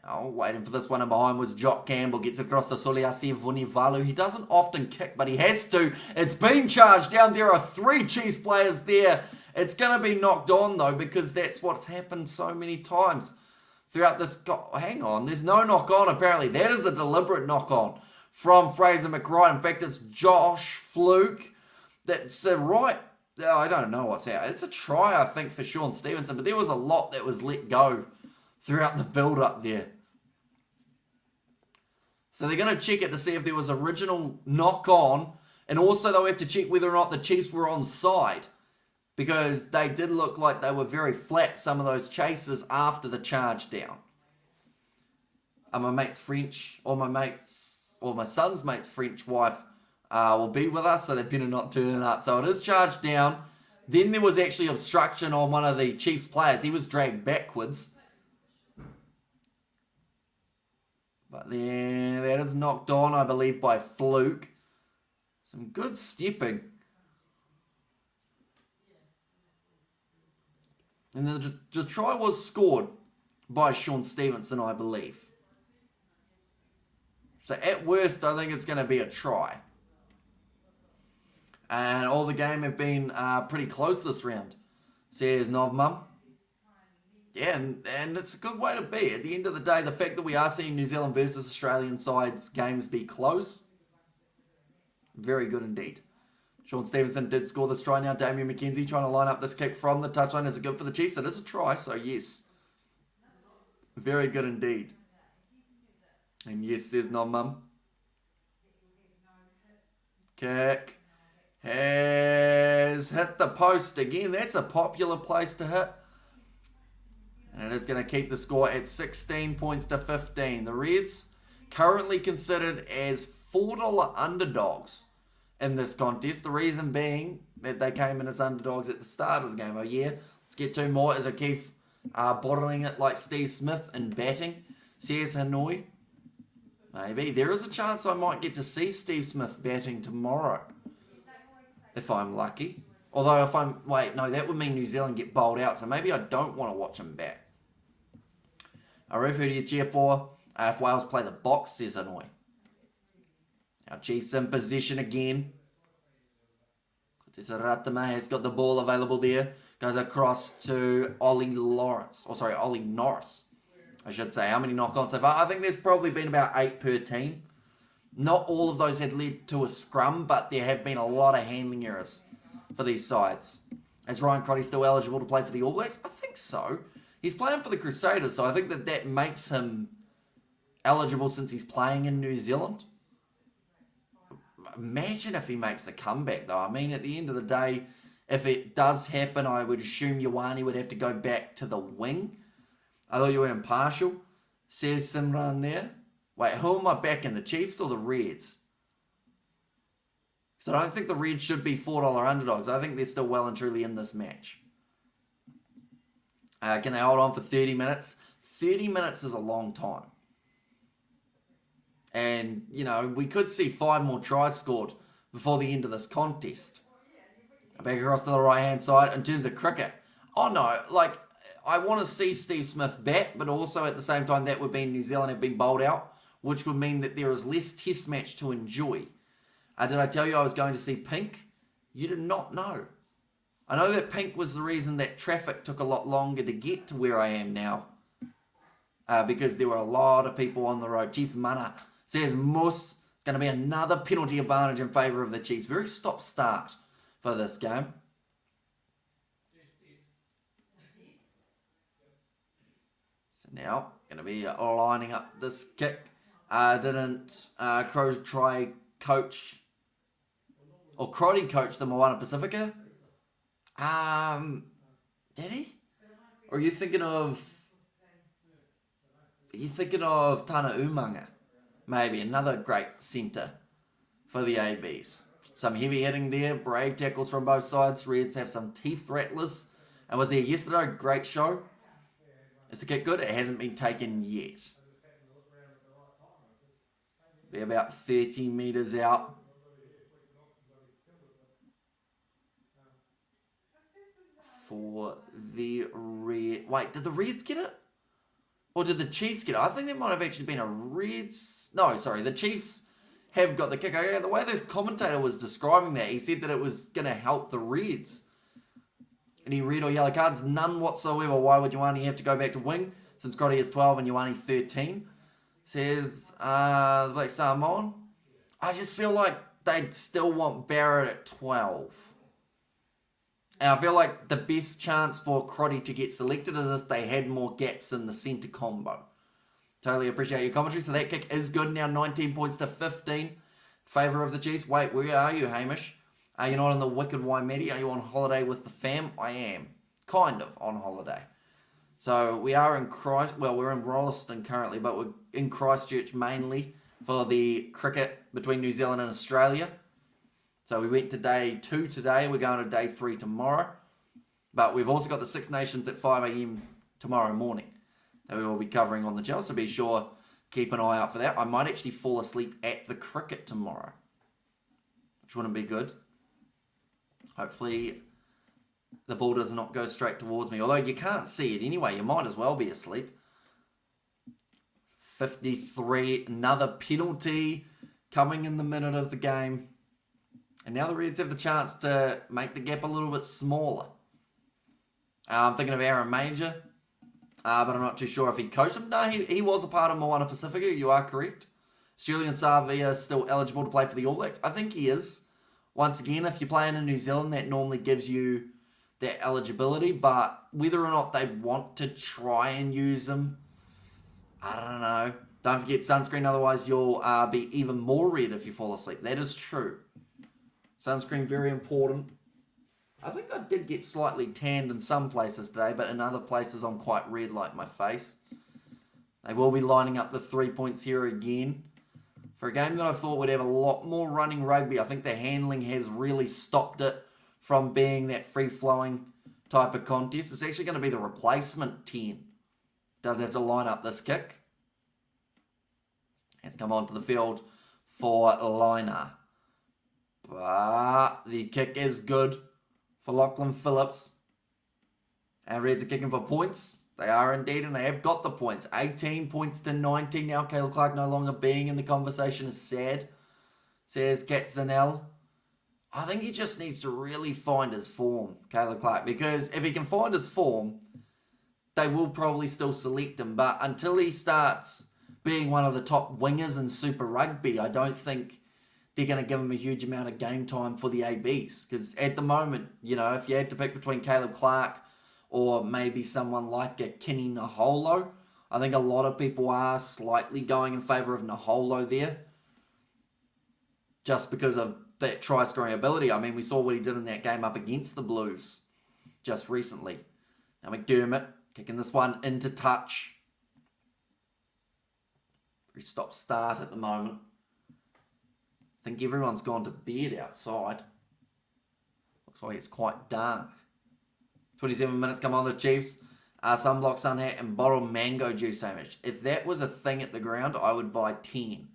Oh, waiting for this one in behind was Jock Campbell. Gets across to Soliasi Vunivalu. He doesn't often kick, but he has to. It's been charged down. There are 3 Chiefs players there. It's going to be knocked on, though, because that's what's happened so many times throughout this. Hang on. There's no knock-on, apparently. That is a deliberate knock-on from Fraser McRae. In fact, it's Josh Fluke. That's right. I don't know what's out. It's a try, I think, for Sean Stevenson, but there was a lot that was let go throughout the build-up there. So they're going to check it to see if there was original knock on, and also they'll have to check whether or not the Chiefs were onside, because they did look like they were very flat, some of those chases after the charge down. My mate's French, or my son's mate's French wife will be with us, so they better not turn up. So it is charged down. Then there was actually obstruction on one of the Chiefs players. He was dragged backwards. But then that is knocked on, I believe, by Fluke. Some good stepping. And then the try was scored by Sean Stevenson, I believe. So at worst, I think it's going to be a try. And all the game have been pretty close this round, says Novmum. Yeah, and it's a good way to be. At the end of the day, the fact that we are seeing New Zealand versus Australian sides games be close, very good indeed. Sean Stevenson did score this try now. Damien McKenzie trying to line up this kick from the touchline. Is it good for the Chiefs? It is a try, so yes. Very good indeed. And yes, says Novmum. Kick has hit the post again. That's a popular place to hit. And it is going to keep the score at 16 points to 15. The Reds currently considered as $4 underdogs in this contest. The reason being that they came in as underdogs at the start of the game. Oh yeah, let's get two more. Is O'Keefe bottling it like Steve Smith in batting? Says Hanoi. Maybe. There is a chance I might get to see Steve Smith batting tomorrow. If I'm lucky. Although if I'm... Wait, no, that would mean New Zealand get bowled out. So maybe I don't want to watch him bat. I refer to you cheer for if Wales play the box, says Hanoi. Our Chiefs in position again. Ratama has got the ball available there. Goes across to Ollie Norris, I should say. How many knock-ons so far? I think there's probably been about 8 per team. Not all of those had led to a scrum, but there have been a lot of handling errors for these sides. Is Ryan Crotty still eligible to play for the All Blacks? I think so. He's playing for the Crusaders, so I think that makes him eligible since he's playing in New Zealand. Imagine if he makes the comeback, though. I mean, at the end of the day, if it does happen, I would assume Ioane would have to go back to the wing. I thought you were impartial, says Simran there. Wait, who am I backing, the Chiefs or the Reds? So I don't think the Reds should be $4 underdogs. I think they're still well and truly in this match. Can they hold on for 30 minutes? 30 minutes is a long time. And, you know, we could see 5 more tries scored before the end of this contest. Back across to the right-hand side. In terms of cricket, oh no, like, I want to see Steve Smith bat, but also at the same time, that would mean New Zealand have been bowled out, which would mean that there is less test match to enjoy. Did I tell you I was going to see Pink? You did not know. I know that Pink was the reason that traffic took a lot longer to get to where I am now. Because there were a lot of people on the road. Chiefs Mana says Moose. It's going to be another penalty advantage in favour of the Chiefs. Very stop-start for this game. So now, going to be lining up this kick. Didn't Crows try coach... Or Crotty coach the Moana Pacifica? Did he? Or are you thinking of Tana Umanga? Maybe another great centre for the ABs. Some heavy hitting there, brave tackles from both sides. Reds have some teeth rattlers. And was there yesterday, great show. Is the kick good? It hasn't been taken yet. They're about 30 metres out. For the Red... Wait, did the Reds get it? Or did the Chiefs get it? I think there might have actually been a Reds... No, sorry, the Chiefs have got the kick. Okay, the way the commentator was describing that, he said that it was going to help the Reds. Any red or yellow cards? None whatsoever. Why would Ioane have to go back to wing? Since Crotty is 12 and Ioane 13. Says the Black Star Mon. I just feel like they'd still want Barrett at 12. And I feel like the best chance for Crotty to get selected is if they had more gaps in the centre combo. Totally appreciate your commentary. So that kick is good now, 19 points to 15. Favour of the Chiefs. Wait, where are you, Hamish? Are you not in the wicked Waimedi? Are you on holiday with the fam? I am. Kind of on holiday. So we are in we're in Rolleston currently, but we're in Christchurch mainly for the cricket between New Zealand and Australia. So we went to day 2 today. We're going to day 3 tomorrow. But we've also got the Six Nations at 5 a.m. tomorrow morning that we will be covering on the channel. So be sure, keep an eye out for that. I might actually fall asleep at the cricket tomorrow, which wouldn't be good. Hopefully the ball does not go straight towards me. Although you can't see it anyway. You might as well be asleep. 53, another penalty coming in the minute of the game. And now the Reds have the chance to make the gap a little bit smaller. I'm thinking of Aaron Major, but I'm not too sure if he coached him. No, he was a part of Moana Pacifica. You are correct. Julian Savia still eligible to play for the All Blacks. I think he is. Once again, if you're playing in New Zealand, that normally gives you that eligibility. But whether or not they want to try and use him, I don't know. Don't forget sunscreen, otherwise you'll be even more red if you fall asleep. That is true. Sunscreen, very important. I think I did get slightly tanned in some places today, but in other places I'm quite red like my face. They will be lining up the 3 points here again. For a game that I thought would have a lot more running rugby, I think the handling has really stopped it from being that free-flowing type of contest. It's actually going to be the replacement 10. Does have to line up this kick. Has come onto the field for Liner. But the kick is good for Lachlan Phillips. And Reds are kicking for points. They are indeed, and they have got the points. 18 points to 19 now. Caleb Clark no longer being in the conversation is sad, says Katzenell. I think he just needs to really find his form, Caleb Clark, because if he can find his form, they will probably still select him. But until he starts being one of the top wingers in Super Rugby, I don't think they're going to give him a huge amount of game time for the ABs. Because at the moment, you know, if you had to pick between Caleb Clark or maybe someone like a Kenny Naholo, I think a lot of people are slightly going in favour of Naholo there. Just because of that try-scoring ability. I mean, we saw what he did in that game up against the Blues just recently. Now McDermott kicking this one into touch. Very stop-start at the moment. I think everyone's gone to bed outside. Looks like it's quite dark. 27 minutes come on the Chiefs. Sunblock, sun hat, and bottled mango juice sandwich. If that was a thing at the ground, I would buy 10.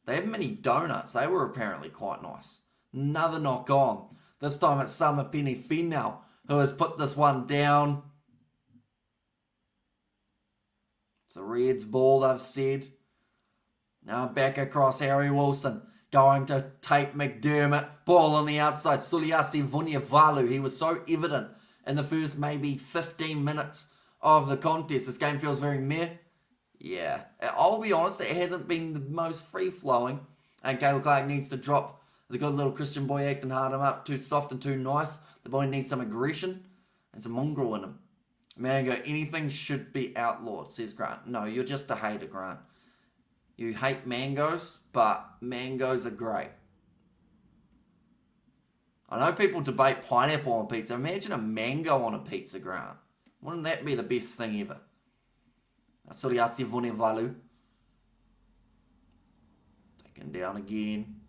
They have mini donuts. They were apparently quite nice. Another knock on. This time it's Summer Penny Finau who has put this one down. It's the Reds ball, I've said. Now back across Harry Wilson. Going to take McDermott. Ball on the outside. Suliasi Vuniavalu. He was so evident in the first maybe 15 minutes of the contest. This game feels very meh. Yeah. I'll be honest, it hasn't been the most free-flowing. And Caleb Clark needs to drop the good little Christian boy acting hard him up. Too soft and too nice. The boy needs some aggression and some mongrel in him. Mango, anything should be outlawed, says Grant. No, you're just a hater, Grant. You hate mangoes, but mangoes are great. I know people debate pineapple on pizza. Imagine a mango on a pizza, Grant. Wouldn't that be the best thing ever? Suriasi Vunivalu. Taken down again.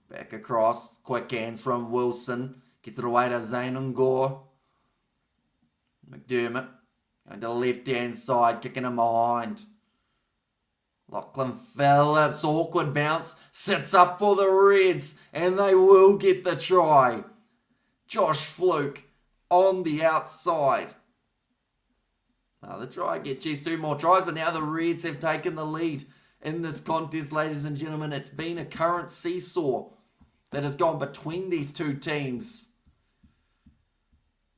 Back across. Quick hands from Wilson. Gets it away to Zayn Gore. McDermott. Going to the left-hand side. Kicking him behind. Lachlan Phillips, awkward bounce, sits up for the Reds, and they will get the try. Josh Fluke on the outside. Now the try get Chiefs 2 more tries, but now the Reds have taken the lead in this contest, ladies and gentlemen. It's been a current seesaw that has gone between these two teams.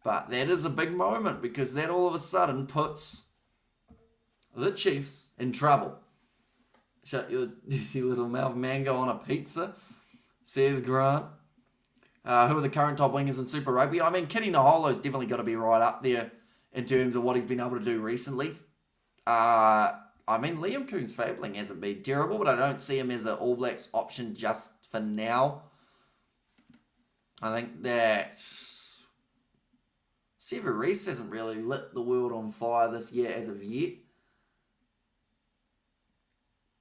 But that is a big moment because that all of a sudden puts the Chiefs in trouble. Shut your juicy little mouth, mango on a pizza, says Grant. Who are the current top wingers in Super Rugby? I mean, Kenny Naholo's definitely got to be right up there in terms of what he's been able to do recently. I mean, Liam Coombs-Fabling hasn't been terrible, but I don't see him as an All Blacks option just for now. I think that Sever Reece hasn't really lit the world on fire this year as of yet.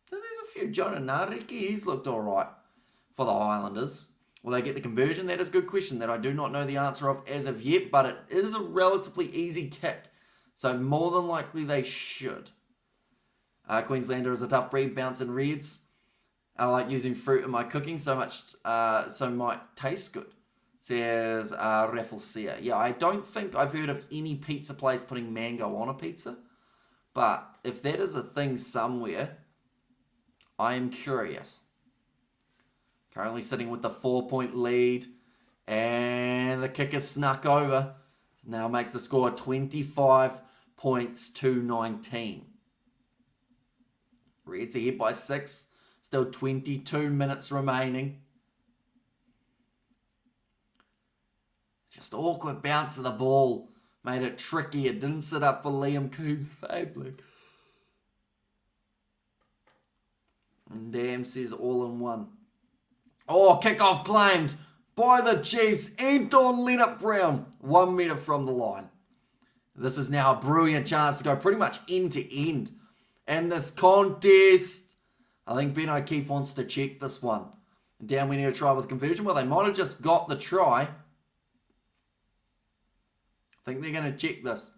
So there's a few. Jonah Nariki, he's looked alright for the Highlanders. Will they get the conversion? That is a good question that I do not know the answer of as of yet, but it is a relatively easy kick. So more than likely they should. Queenslander is a tough breed, bouncing Reds. I like using fruit in my cooking so much, so might taste good, says Rafflesia. Yeah, I don't think I've heard of any pizza place putting mango on a pizza. But if that is a thing somewhere, I am curious. Currently sitting with the 4-point lead. And the kick is snuck over. Now makes the score 25 points to 19. Reds ahead by 6. Still 22 minutes remaining. Just awkward bounce of the ball. Made it tricky. It didn't sit up for Liam Coombs-Fabling. And Dam says all in one. Oh, kickoff claimed by the Chiefs. Anton Leonard-Brown. 1 metre from the line. This is now a brilliant chance to go pretty much end to end. And this contest, I think Ben O'Keefe wants to check this one. Down we need to try with conversion. Well, they might have just got the try. I think they're going to check this.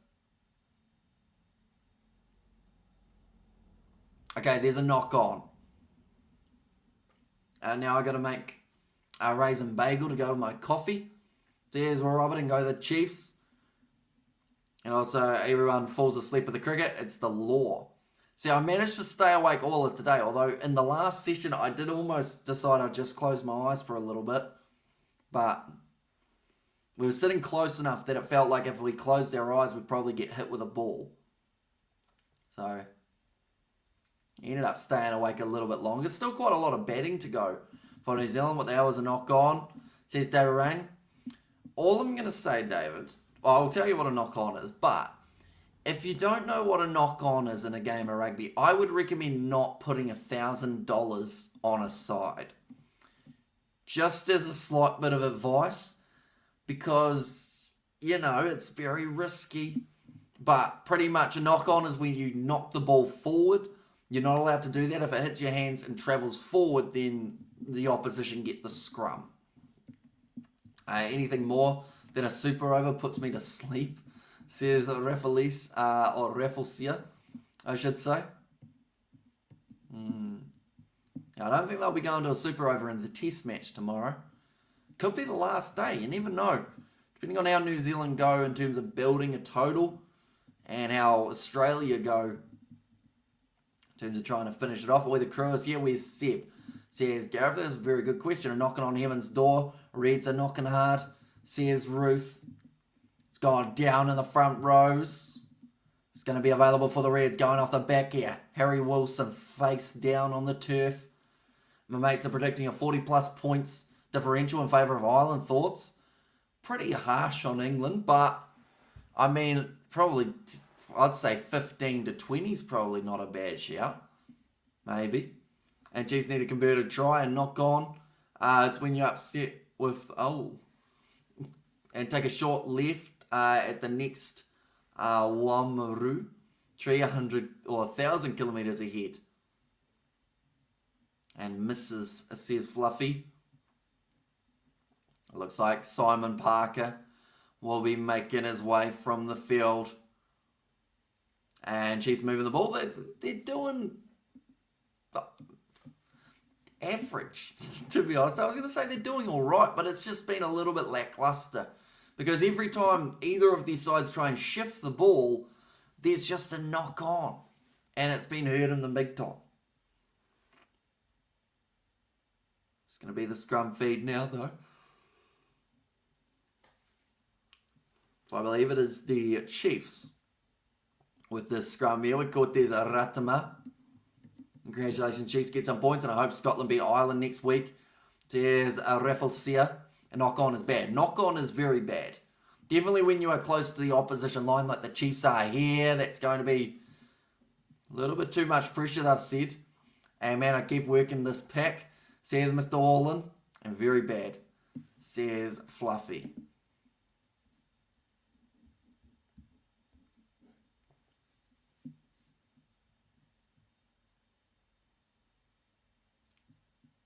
Okay, there's a knock on. Now I got to make a raisin bagel to go with my coffee. There's Robert and go the Chiefs. And also everyone falls asleep at the cricket. It's the law. See, I managed to stay awake all of today, although in the last session I did almost decide I'd just close my eyes for a little bit. But we were sitting close enough that it felt like if we closed our eyes, we'd probably get hit with a ball. So, ended up staying awake a little bit longer. Still quite a lot of batting to go for New Zealand. What the hell was a knock on? Says David Rain. All I'm going to say, David, well, I'll tell you what a knock on is, but if you don't know what a knock-on is in a game of rugby, I would recommend not putting $1,000 on a side. Just as a slight bit of advice, because, you know, it's very risky. But pretty much a knock-on is when you knock the ball forward. You're not allowed to do that. If it hits your hands and travels forward, then the opposition get the scrum. Anything more than a super over puts me to sleep, says Raffles, or Rafflesia, I should say. I don't think they'll be going to a super over in the test match tomorrow. Could be the last day, you never know. Depending on how New Zealand go in terms of building a total and how Australia go in terms of trying to finish it off. Or the crew is here, where's Seb? Says Gareth, that's a very good question. A knocking on heaven's door. Reds are knocking hard, says Ruth. It's gone down in the front rows. It's going to be available for the Reds going off the back here. Harry Wilson face down on the turf. My mates are predicting a 40-plus points differential in favour of Ireland. Thoughts? Pretty harsh on England, but I mean, probably, I'd say 15 to 20 is probably not a bad shout. Maybe. And Chiefs need a converted try and knock on. It's when you're upset with, and take a short left at the next Wamaru, 300 or 1,000 kilometres ahead. And misses, says Fluffy. It looks like Simon Parker will be making his way from the field. And Chiefs moving the ball. They're doing average, to be honest. I was going to say they're doing all right, but it's just been a little bit lackluster. Because every time either of these sides try and shift the ball, there's just a knock on. And it's been hurt in the big time. It's going to be the scrum feed now, though. I believe it is the Chiefs with this scrum here. We caught there's a Ratama. Congratulations, Chiefs. Get some points, and I hope Scotland beat Ireland next week. There's a Rafflesia. A knock-on is bad. Knock-on is very bad. Definitely when you are close to the opposition line, like the Chiefs are here, that's going to be A little bit too much pressure, they've said. And man, I keep working this pack, says Mr. Orlin. And very bad, says Fluffy.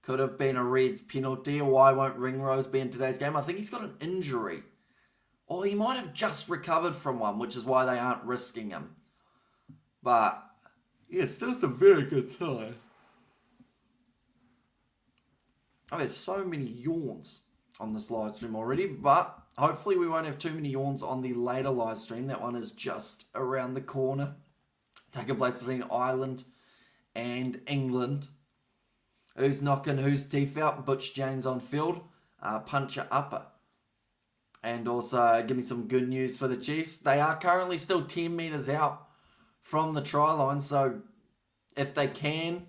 Could have been a Reds penalty. Why won't Ringrose be in today's game? I think he's got an injury. Or he might have just recovered from one, which is why they aren't risking him. But, yeah, still some very good side. I've had so many yawns on this live stream already, but hopefully we won't have too many yawns on the later live stream. That one is just around the corner. Taking place between Ireland and England. Who's knocking whose teeth out? Butch James on field. Puncher upper. And also, give me some good news for the Chiefs. They are currently still 10 metres out from the try line. So, if they can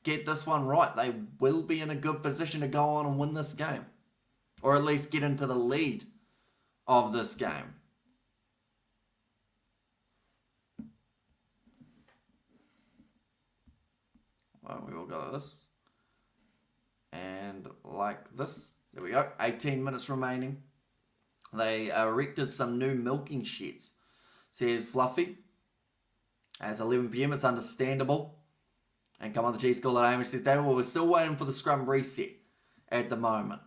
get this one right, they will be in a good position to go on and win this game. Or at least get into the lead of this game. Well, we will go like this. And like this. There we go. 18 minutes remaining. They erected some new milking sheds. Says Fluffy. As 11 PM, it's understandable. And come on, the Chiefs call it Amish says, David, well, we're still waiting for the scrum reset at the moment.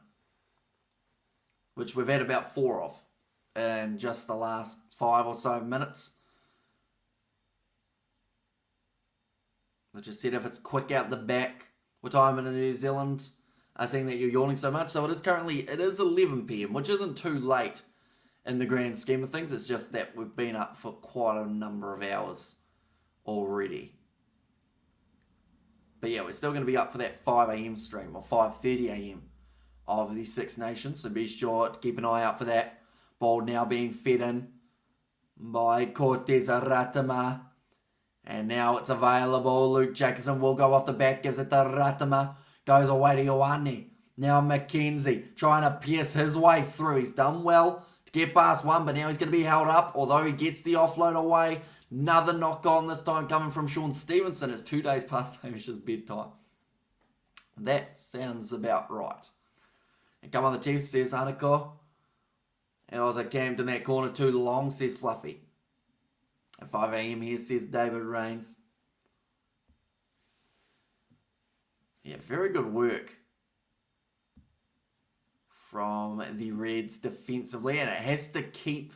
Which we've had about 4 of in just the last 5 or so minutes. They just said if it's quick out the back, what time in New Zealand? I seeing that you're yawning so much. So it is 11 PM, which isn't too late in the grand scheme of things. It's just that we've been up for quite a number of hours already. But yeah, we're still going to be up for that 5 AM stream or 5:30 AM of the Six Nations. So be sure to keep an eye out for that. Ball now being fed in by Cortez Ratama. And now it's available. Luke Jacobson will go off the back. Gives it to Ratama. Goes away to Ioane. Now McKenzie trying to pierce his way through. He's done well to get past one, but now he's going to be held up. Although he gets the offload away. Another knock on this time coming from Sean Stevenson. It's 2 days past Hamish's bedtime. That sounds about right. And come on, the Chiefs, says Hanako. And I was camped in that corner too long, says Fluffy. At 5 AM here, says David Rains. Yeah, very good work from the Reds defensively. And it has to keep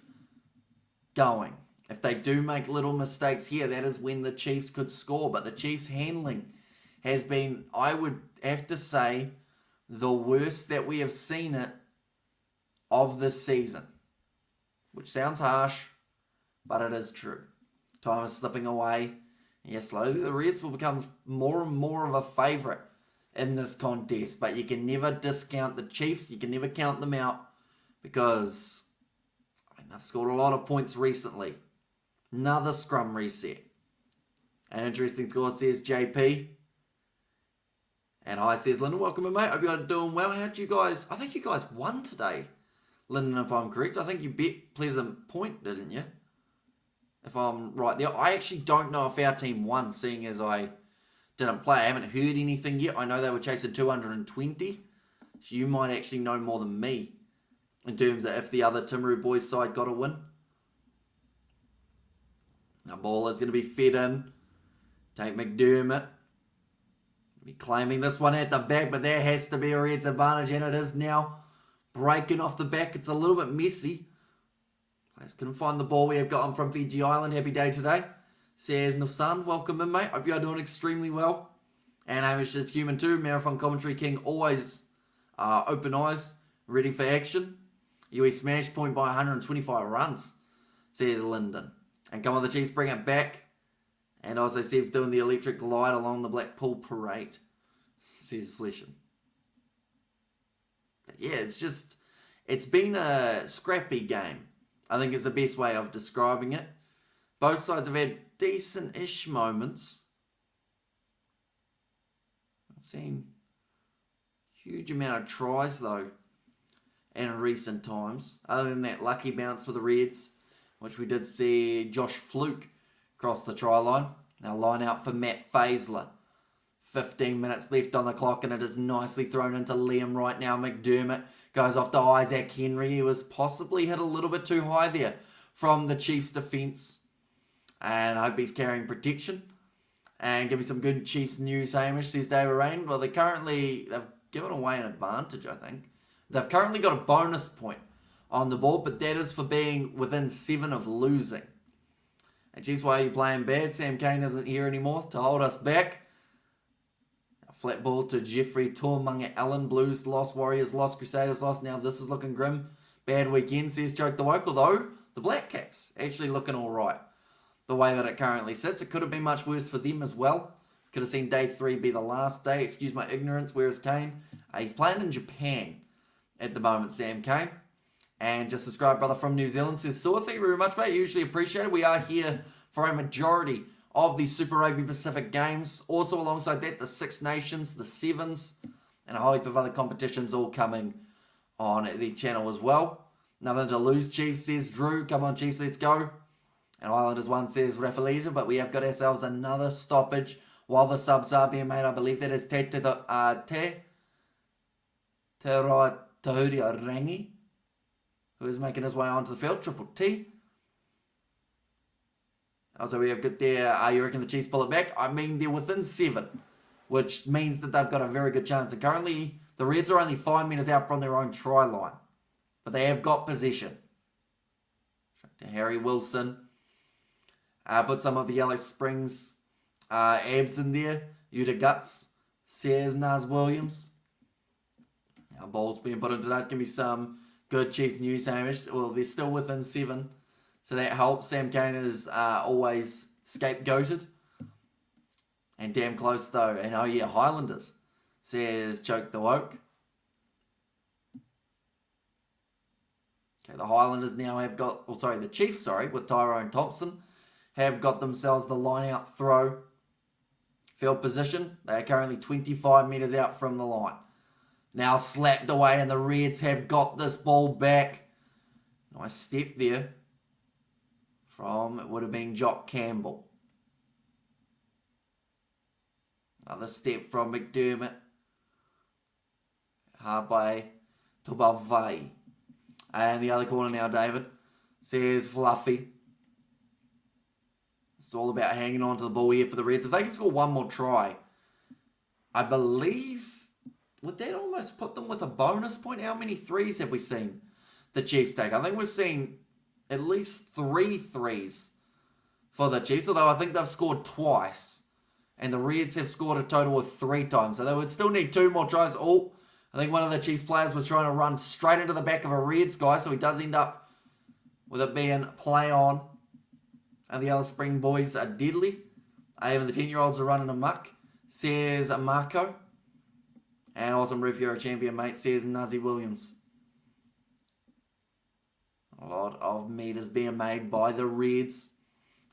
going. If they do make little mistakes here, that is when the Chiefs could score. But the Chiefs' handling has been, I would have to say, the worst that we have seen it of this season. Which sounds harsh, but it is true. Time is slipping away. And yeah, slowly the Reds will become more and more of a favourite in this contest. But you can never discount the Chiefs. You can never count them out. Because they've scored a lot of points recently. Another scrum reset. An interesting score, says JP. And hi, says Lyndon. Welcome in, mate. Hope you guys are doing well. How'd you guys... I think you guys won today, Lyndon, if I'm correct. I think you bet Pleasant Point, didn't you? If I'm right there. I actually don't know if our team won, seeing as I didn't play. I haven't heard anything yet. I know they were chasing 220. So you might actually know more than me in terms of if the other Timaru boys side got a win. Now, ball is going to be fed in. Take McDermott. Be claiming this one at the back, but there has to be a Reds advantage, and it is now breaking off the back. It's a little bit messy. Players couldn't find the ball. We have got him from Fiji Island. Happy day today. Says Nusan. Welcome in, mate. Hope you are doing extremely well. And Hamish is human too. Marathon Commentary King, always open eyes, ready for action. UE smash point by 125 runs, says Lyndon. And come on, the Chiefs bring it back. And also Seb's doing the electric glide along the Blackpool Parade, says Flesham. But yeah, it's been a scrappy game. I think is the best way of describing it. Both sides have had decent-ish moments. I've seen huge amount of tries, though, in recent times. Other than that lucky bounce for the Reds, which we did see Josh Fluke cross the try line. Now line out for Matt Faisler. 15 minutes left on the clock, and it is nicely thrown into Liam right now. McDermott goes off to Isaac Henry. He was possibly hit a little bit too high there from the Chiefs defence. And I hope he's carrying protection. And give me some good Chiefs news, Hamish, says David Rain. Well, they've given away an advantage, I think. They've currently got a bonus point on the board, but that is for being within 7 of losing. And geez, why are you playing bad? Sam Cane isn't here anymore to hold us back. A flat ball to Jeffrey Tormunga Allen. Blues lost, Warriors lost, Crusaders lost. Now this is looking grim. Bad weekend, says Joke the Woke, although the Black Caps actually looking all right. The way that it currently sits, it could have been much worse for them as well. Could have seen day 3 be the last day. Excuse my ignorance. Where is Kane? He's playing in Japan at the moment, Sam Kane. And just subscribe, brother from New Zealand, says Saw. Thank you very much, mate. Usually appreciated. We are here for a majority of the Super Rugby Pacific games. Also alongside that, the Six Nations, the Sevens, and a whole heap of other competitions all coming on the channel as well. Nothing to lose, Chiefs, says Drew. Come on, Chiefs, let's go. And Islanders 1 says Rafalesia, but we have got ourselves another stoppage while the subs are being made. I believe that is Te Tahuri Rangi, who is making his way onto the field. Triple T. Also, we have got there, you reckon the Chiefs pull it back? I mean, they're within 7, which means that they've got a very good chance. And currently, the Reds are only 5 metres out from their own try line. But they have got possession. To Harry Wilson. Put some of the Yellow Springs abs in there. Uta Guts. Sears Naz Williams. Now, ball's being put into that. Give me some good Chiefs news, Hamish. Well, they're still within 7. So that helps. Sam Cane is always scapegoated. And damn close, though. And oh, yeah, Highlanders. Says Choke the Woke. Okay, the Highlanders now have got... the Chiefs, with Tyrone Thompson, have got themselves the line-out throw field position. They are currently 25 metres out from the line. Now slapped away, and the Reds have got this ball back. Nice step there from, it would have been Jock Campbell. Another step from McDermott. Harby to Bavai. And the other corner now, David, says Fluffy. It's all about hanging on to the ball here for the Reds. If they can score one more try, I believe, would that almost put them with a bonus point? How many threes have we seen the Chiefs take? I think we've seen at least 3 threes for the Chiefs, although I think they've scored twice. And the Reds have scored a total of 3 times. So they would still need 2 more tries. Oh, I think one of the Chiefs players was trying to run straight into the back of a Reds guy, so he does end up with it being play on. And the other Spring boys are deadly. Even the 10-year-olds are running amok, says Marco. And awesome ref, you're a champion, mate, says Nuzzy Williams. A lot of meters being made by the Reds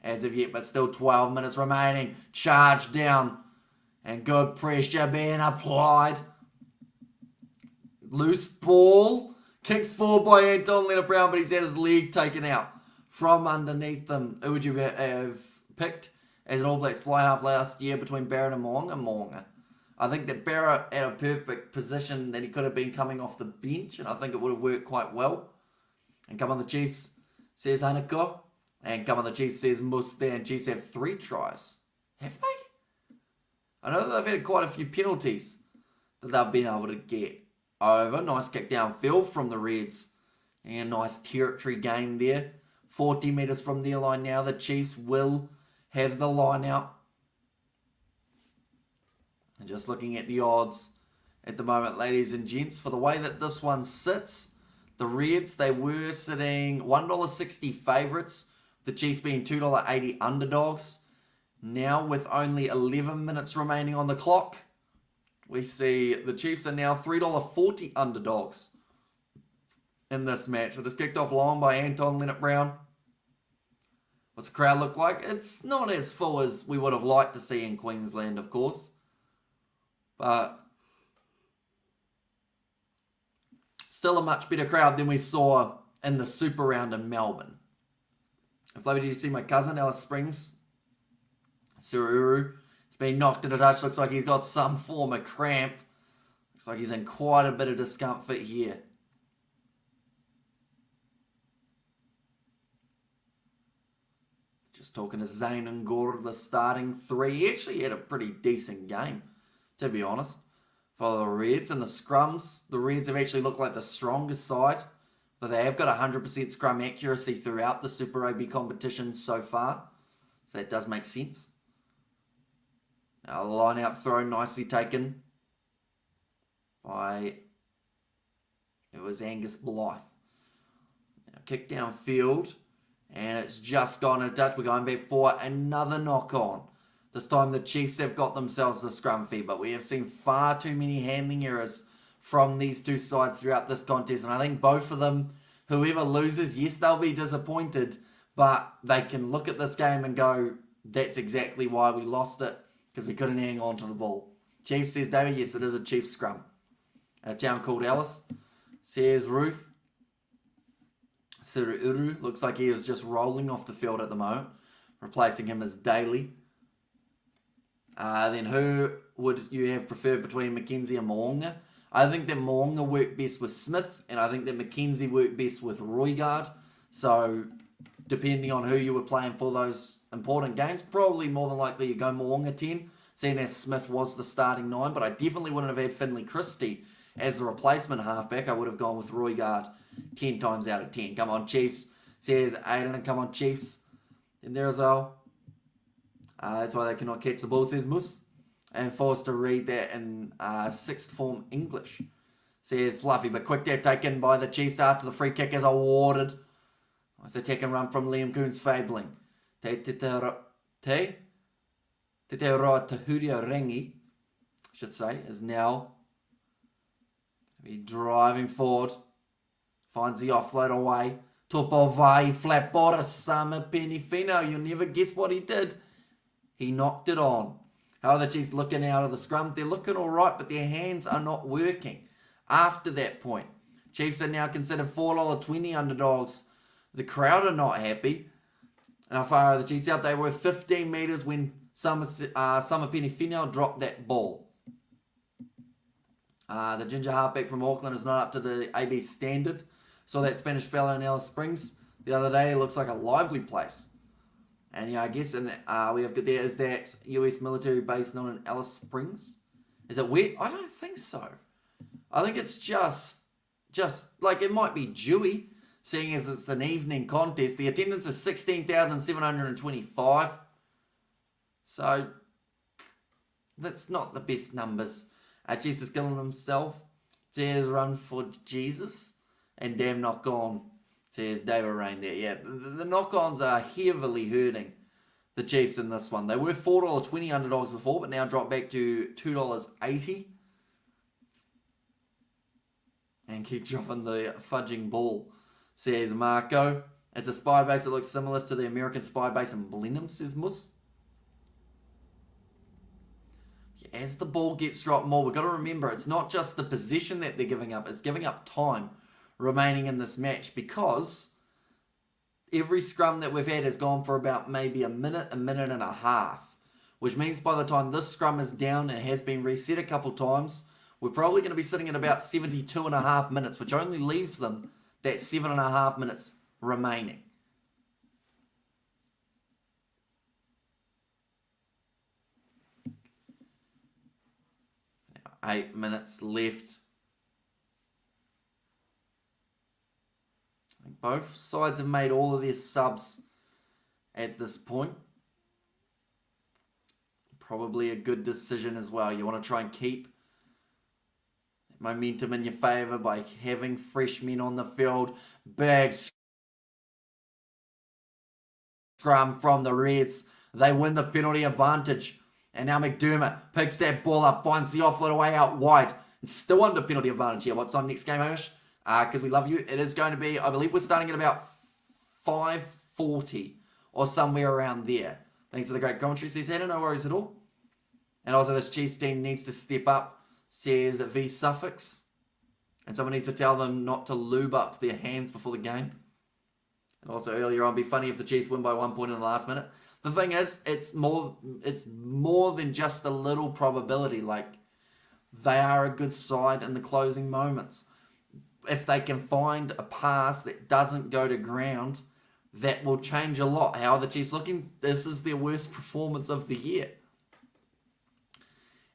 as of yet, but still 12 minutes remaining. Charge down. And good pressure being applied. Loose ball. Kicked forward by Anton Leonard-Brown, but he's had his leg taken out from underneath them. Who would you have picked as an All Blacks fly half last year between Barrett and Moonga? I think that Barrett had a perfect position that he could have been coming off the bench, and I think it would have worked quite well. And come on the Chiefs, says Hanako. And come on the Chiefs, says Mustang. Chiefs have 3 tries. Have they? I know that they've had quite a few penalties that they've been able to get over. Nice kick downfield from the Reds. And a nice territory gain there. 40 metres from their line now. The Chiefs will have the line out. And just looking at the odds at the moment, ladies and gents, for the way that this one sits, the Reds, they were sitting $1.60 favourites. The Chiefs being $2.80 underdogs. Now with only 11 minutes remaining on the clock, we see the Chiefs are now $3.40 underdogs in this match. It is kicked off long by Anton Leonard-Brown. What's the crowd look like? It's not as full as we would have liked to see in Queensland, of course. But still a much better crowd than we saw in the Super Round in Melbourne. If Flavor, did you see my cousin, Alice Springs? Sururu has been knocked at a touch. Looks like he's got some form of cramp. Looks like he's in quite a bit of discomfort here. Just talking to Zane and Gore, the starting three. He actually had a pretty decent game, to be honest, for the Reds. And the scrums, the Reds have actually looked like the strongest side. But they have got 100% scrum accuracy throughout the Super Rugby competition so far. So that does make sense. Now, a line out throw nicely taken by, it was Angus Blythe. Now, kick downfield, and it's just gone a touch. We're going back for another knock on. This time the Chiefs have got themselves the scrum feed, but we have seen far too many handling errors from these two sides throughout this contest, and I think both of them, whoever loses, yes, they'll be disappointed, but they can look at this game and go, that's exactly why we lost it, because we couldn't hang on to the ball. Chiefs says, David, yes, it is a Chiefs scrum. A town called Alice. Says Ruth. Sururu looks like he is just rolling off the field at the moment. Replacing him as Daly. Then who would you have preferred between McKenzie and Moonga? I think that Moonga worked best with Smith, and I think that McKenzie worked best with Roigard. So, depending on who you were playing for those important games, probably more than likely you go Moonga 10, seeing as Smith was the starting 9, but I definitely wouldn't have had Finlay Christie as the replacement halfback. I would have gone with Roigard 10 times out of 10. Come on, Chiefs, says Aiden, and come on, Chiefs. In there as well. That's why they cannot catch the ball, says Moose. And forced to read that in sixth form English. Says Fluffy, but quick tap taken by the Chiefs after the free kick is awarded. It's a take and run from Liam Coons Fabling. Te Roa Tahuria Rengi, I should say, is now be driving forward. Finds the offload away. Topo vai flat bora Sama Penifino. You'll never guess what he did. He knocked it on. How are the Chiefs looking out of the scrum? They're looking all right, but their hands are not working. After that point, Chiefs are now considered $4.20 underdogs. The crowd are not happy. And how far are the Chiefs out? They were 15 metres when Sama Penifino dropped that ball. The ginger halfback from Auckland is not up to the AB standard. Saw that Spanish fellow in Alice Springs the other day. It looks like a lively place. And yeah, I guess we have got there, is that US military base known in Alice Springs? Is it wet? I don't think so. I think it's just like it might be dewy, seeing as it's an evening contest. The attendance is 16,725. So that's not the best numbers. Chiefs is killing himself. Says run for Jesus. And damn knock on. Says David Rain there. Yeah, the knock-ons are heavily hurting the Chiefs in this one. They were $4.20 underdogs before, but now dropped back to $2.80. And keep dropping the fudging ball, says Marco. It's a spy base that looks similar to the American spy base in Blenheim, says Mus. As the ball gets dropped more, we've got to remember it's not just the position that they're giving up, it's giving up time remaining in this match, because every scrum that we've had has gone for about maybe a minute and a half, which means by the time this scrum is down and has been reset a couple times, we're probably going to be sitting at about 72 and a half minutes, which only leaves them that 7.5 minutes remaining. Now, 8 minutes left. Both sides have made all of their subs at this point. Probably a good decision as well. You want to try and keep momentum in your favour by having fresh men on the field. Big scrum from the Reds. They win the penalty advantage. And now McDermott picks that ball up, finds the offload away out wide. It's still under penalty advantage here. What time next game, Hamish? Because we love you. It is going to be, I believe we're starting at about 5:40 or somewhere around there. Thanks for the great commentary, says Hannah. No worries at all. And also this Chiefs team needs to step up, says V Suffix. And someone needs to tell them not to lube up their hands before the game. And also earlier on, it'd be funny if the Chiefs win by 1 point in the last minute. The thing is, it's more than just a little probability. Like, they are a good side in the closing moments. If they can find a pass that doesn't go to ground, that will change a lot. How are the Chiefs looking? This is their worst performance of the year.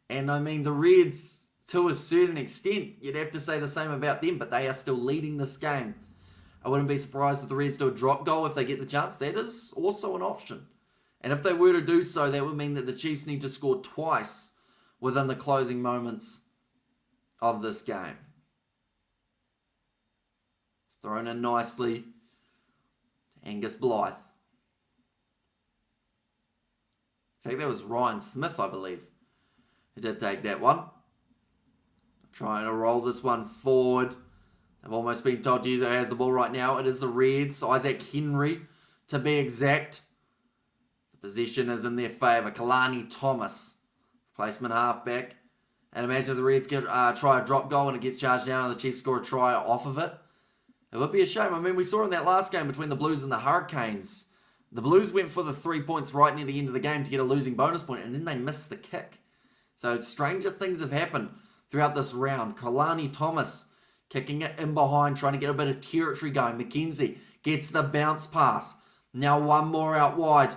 And I mean, the Reds, to a certain extent, you'd have to say the same about them, but they are still leading this game. I wouldn't be surprised if the Reds do a drop goal if they get the chance. That is also an option. And if they were to do so, that would mean that the Chiefs need to score twice within the closing moments of this game. It's thrown in nicely. Angus Blythe. In fact, that was Ryan Smith, I believe, who did take that one. Trying to roll this one forward. They've almost been told to use it. Has the ball right now. It is the Reds. Isaac Henry, to be exact. The position is in their favour. Kalani Thomas, placement halfback. And imagine if the Reds try a drop goal and it gets charged down and the Chiefs score a try off of it. It would be a shame. I mean, we saw in that last game between the Blues and the Hurricanes, the Blues went for the 3 points right near the end of the game to get a losing bonus point, and then they missed the kick. So stranger things have happened throughout this round. Kalani Thomas kicking it in behind, trying to get a bit of territory going. McKenzie gets the bounce pass. Now one more out wide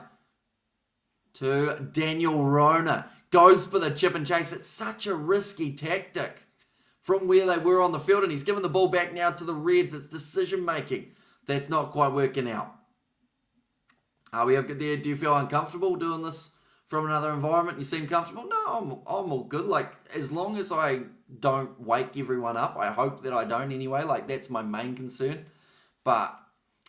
to Daniel Rona. Goes for the chip and chase. It's such a risky tactic from where they were on the field, and he's given the ball back now to the Reds. It's decision making that's not quite working out. Are we okay there? Do you feel uncomfortable doing this from another environment? You seem comfortable? No, I'm all good. Like, as long as I don't wake everyone up, I hope that I don't anyway. Like, that's my main concern. But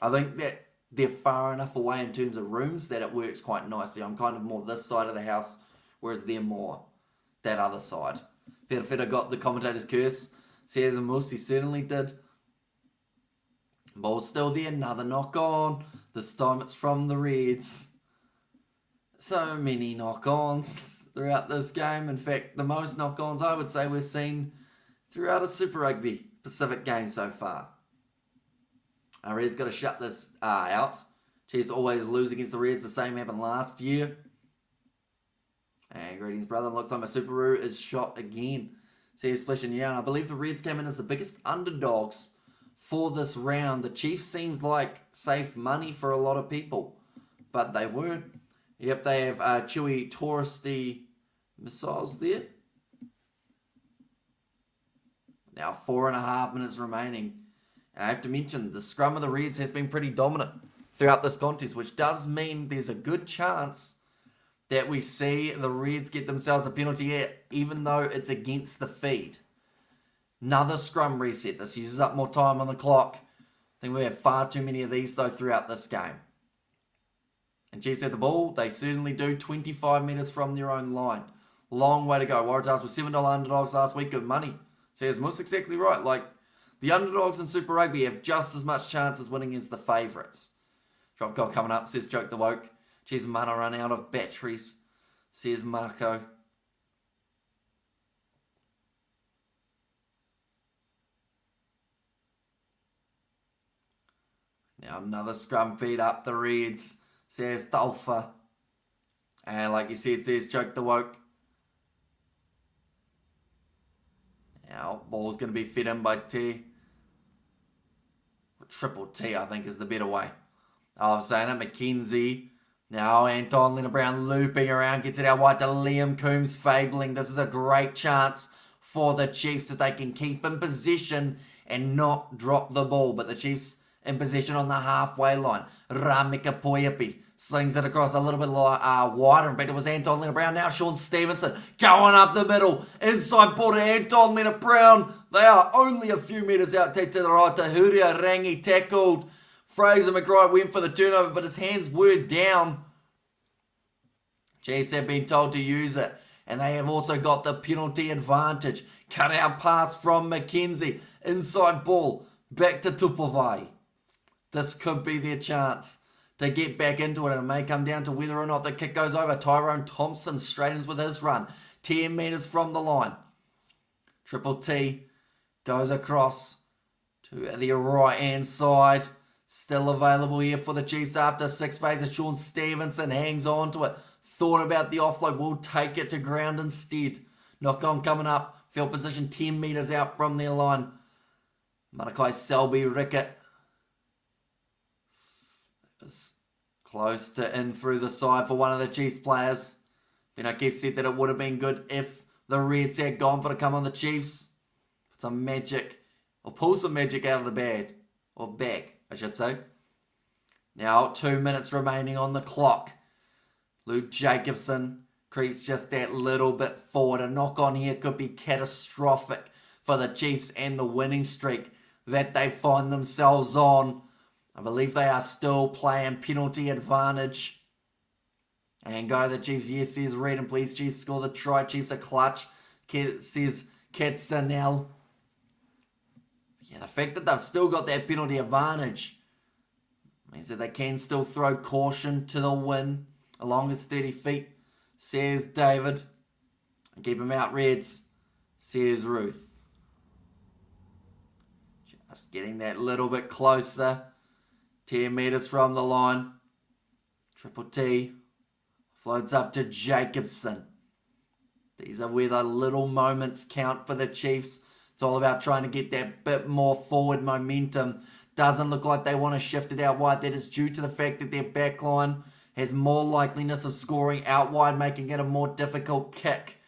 I think that they're far enough away in terms of rooms that it works quite nicely. I'm kind of more this side of the house, whereas they're more that other side. Perifeta got the commentator's curse. Says Musi certainly did. Ball's still there. Another knock on. This time it's from the Reds. So many knock-ons throughout this game. In fact, the most knock-ons I would say we've seen throughout a Super Rugby Pacific game so far. Our Reds got to shut this out. Chiefs always lose against the Reds. The same happened last year. And greetings, brother. Looks like my Subaru is shot again. Says Splish and yeah, and I believe the Reds came in as the biggest underdogs for this round. The Chiefs seems like safe money for a lot of people, but they weren't. Yep, they have Chewy touristy missiles there. Now 4.5 minutes remaining. And I have to mention, the scrum of the Reds has been pretty dominant throughout this contest, which does mean there's a good chance that we see the Reds get themselves a penalty here, even though it's against the feed. Another scrum reset. This uses up more time on the clock. I think we have far too many of these, though, throughout this game. And Chiefs have the ball. They certainly do. 25 metres from their own line. Long way to go. Waratahs were $7 underdogs last week. Good money. Says Moose exactly right. Like, the underdogs in Super Rugby have just as much chance as winning as the favourites. Drop goal coming up, says Joke the Woke. Geez, Mana run out of batteries, says Marco. Now another scrum feed up the Reds, says Dolpha. And like you said, says Joke the Woke. Now ball's going to be fed in by T. Triple T, I think, is the better way of saying it. McKenzie. Now Anton Leonard-Brown looping around, gets it out wide to Liam Coombs, fabling. This is a great chance for the Chiefs if they can keep in position and not drop the ball. But the Chiefs in position on the halfway line. Ramika Poyapi slings it across a little bit wider. In fact, it was Anton Leonard-Brown. Now Sean Stevenson going up the middle. Inside ball to Anton Leonard-Brown. They are only a few metres out. Take to the right to Huria Rangi, tackled. Fraser McBride went for the turnover, but his hands were down. Chiefs have been told to use it, and they have also got the penalty advantage. Cut out pass from McKenzie. Inside ball, back to Tupovai. This could be their chance to get back into it, and it may come down to whether or not the kick goes over. Tyrone Thompson straightens with his run. 10 metres from the line. Triple T goes across to the right-hand side. Still available here for the Chiefs after 6 phases. Sean Stevenson hangs on to it. Thought about the offload. Will take it to ground instead. Knock on coming up. Field position 10 metres out from their line. Manakai Selby Rickett is close to in through the side for one of the Chiefs players. Ben O'Keefe said that it would have been good if the Reds had gone for to come on the Chiefs. Put some magic, or pull some magic out of the bag. Or bag, I should say. Now 2 minutes remaining on the clock. Luke Jacobson creeps just that little bit forward. A knock on here could be catastrophic for the Chiefs and the winning streak that they find themselves on. I believe they are still playing penalty advantage. And go the Chiefs. Yes, says Red, and please Chiefs score the try. Chiefs are clutch, says Katsanel. Yeah, the fact that they've still got that penalty advantage means that they can still throw caution to the win along as 30 feet, says David. And keep him out, Reds, says Ruth. Just getting that little bit closer. 10 metres from the line. Triple T floats up to Jacobson. These are where the little moments count for the Chiefs. It's all about trying to get that bit more forward momentum. Doesn't look like they want to shift it out wide. That is due to the fact that their backline has more likeliness of scoring out wide, making it a more difficult kick.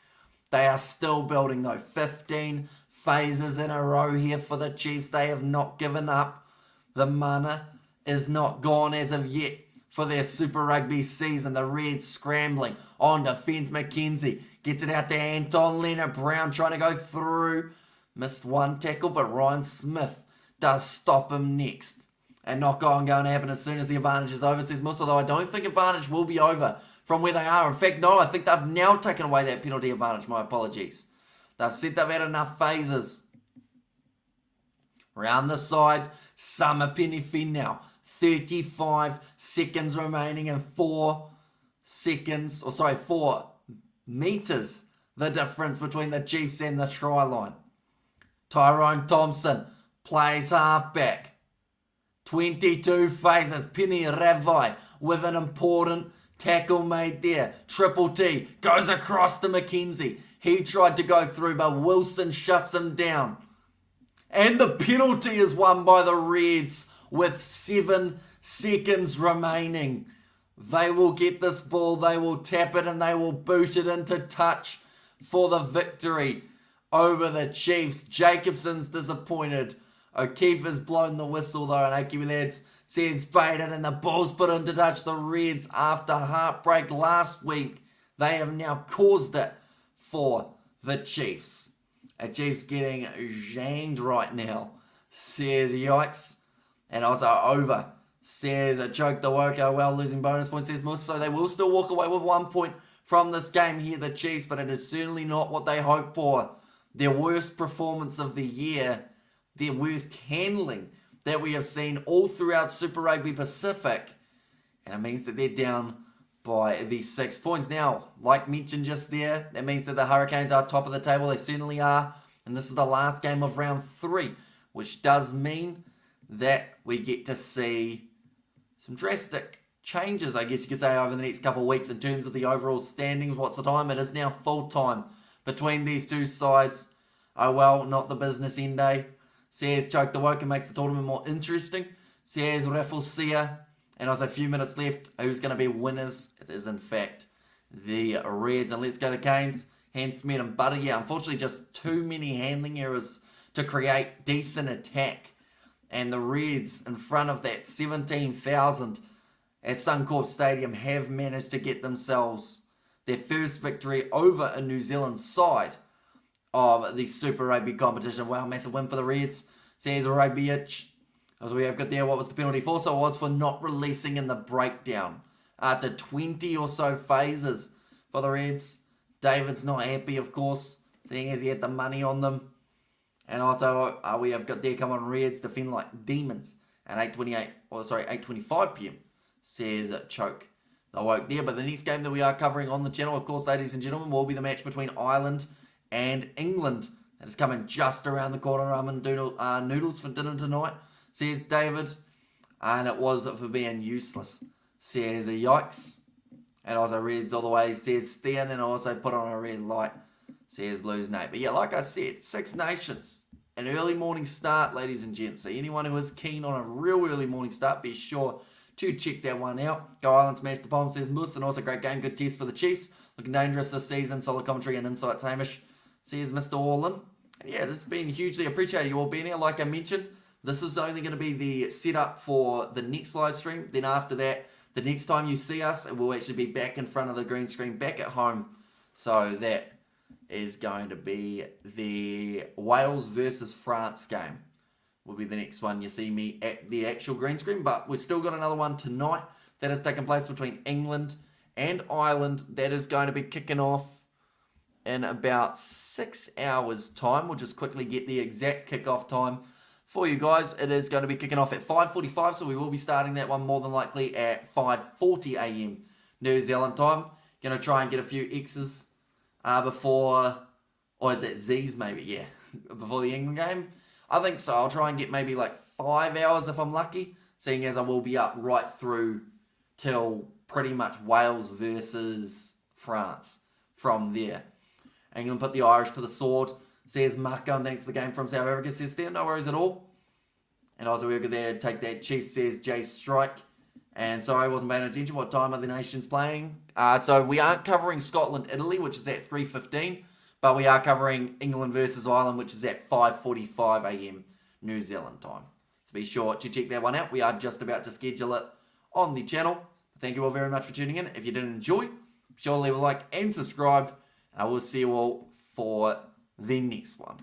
They are still building though. 15 phases in a row here for the Chiefs. They have not given up. The mana is not gone as of yet for their Super Rugby season. The Reds scrambling on defence. McKenzie gets it out to Anton Leonard-Brown trying to go through. Missed one tackle, but Ryan Smith does stop him next. And knock on going to happen as soon as the advantage is over, says Musa, although I don't think advantage will be over from where they are. In fact, no, I think they've now taken away that penalty advantage. My apologies. They've said they've had enough phases. Round the side, Summer Penny now. 35 seconds remaining and 4 metres the difference between the Chiefs and the try line. Tyrone Thompson plays halfback. 22 phases. Penny Ravai with an important tackle made there. Triple T goes across to McKenzie. He tried to go through, but Wilson shuts him down. And the penalty is won by the Reds with 7 seconds remaining. They will get this ball, they will tap it, and they will boot it into touch for the victory over the Chiefs. Jacobson's disappointed. O'Keefe has blown the whistle though, and Aki Lads says faded, and the ball's put into touch. The Reds, after heartbreak last week, they have now caused it for the Chiefs. The Chiefs getting janged right now, says yikes. And also over, says a choke the worker, well, losing bonus points, says Musa. So they will still walk away with 1 point from this game here, the Chiefs, but it is certainly not what they hoped for. Their worst performance of the year, their worst handling that we have seen all throughout Super Rugby Pacific. And it means that they're down by these 6 points. Now, like mentioned just there, that means that the Hurricanes are top of the table. They certainly are. And this is the last game of round 3, which does mean that we get to see some drastic changes, I guess you could say, over the next couple of weeks in terms of the overall standings. What's the time? It is now full time between these two sides. Oh well, not the business end day. Says Choke the Woken makes the tournament more interesting. Says Rafflesia. And also a few minutes left. Who's going to be winners? It is in fact the Reds. And let's go to Canes. Handsmith and Butter. Yeah, unfortunately just too many handling errors to create decent attack. And the Reds in front of that 17,000 at Suncorp Stadium have managed to get themselves their first victory over a New Zealand side of the Super Rugby competition. Wow, massive win for the Reds. Says Rugby Itch. As we have got there, what was the penalty for? So it was for not releasing in the breakdown. After 20 or so phases for the Reds. David's not happy, of course, seeing as he had the money on them. And also, we have got there, come on, Reds, defend like demons at 8:25 p.m. Says Choke the Woke there. But the next game that we are covering on the channel, of course, ladies and gentlemen, will be the match between Ireland and England. That is coming just around the corner. Ramen noodles for dinner tonight, says David. and it was for being useless. Says a yikes. And also Reds all the way, says Stan, and also put on a red light, says Blues Nate. But yeah, like I said, Six Nations, an early morning start, ladies and gents. So anyone who is keen on a real early morning start, be sure to check that one out. Go Island, smash the palm, says Moose, and also great game, good test for the Chiefs. Looking dangerous this season, solid commentary and insights, Hamish, says Mr. Orlin. And yeah, this has been hugely appreciated, you all being here. Like I mentioned, this is only going to be the setup for the next live stream. Then after that, the next time you see us, it will actually be back in front of the green screen, back at home. So that is going to be the Wales versus France game. Will be the next one you see me at the actual green screen. But we've still got another one tonight that is taking place between England and Ireland. That is going to be kicking off in about 6 hours' time. We'll just quickly get the exact kickoff time for you guys. It is going to be kicking off at 5:45, so we will be starting that one more than likely at 5:40 a.m. New Zealand time. Going to try and get a few X's before, or is it Z's maybe? Yeah, before the England game. I think so. I'll try and get maybe like 5 hours if I'm lucky, seeing as I will be up right through till pretty much Wales versus France from there. England put the Irish to the sword, says Marco, and thanks for the game from South Africa, says there, no worries at all. And also we're good there, take that Chiefs, says Jay Strike. And sorry, I wasn't paying attention. What time are the nations playing? So we aren't covering Scotland, Italy, which is at 3:15. But we are covering England versus Ireland, which is at 5:45 a.m. New Zealand time. So be sure to check that one out. We are just about to schedule it on the channel. Thank you all very much for tuning in. If you did enjoy, be sure to leave a like and subscribe. And I will see you all for the next one.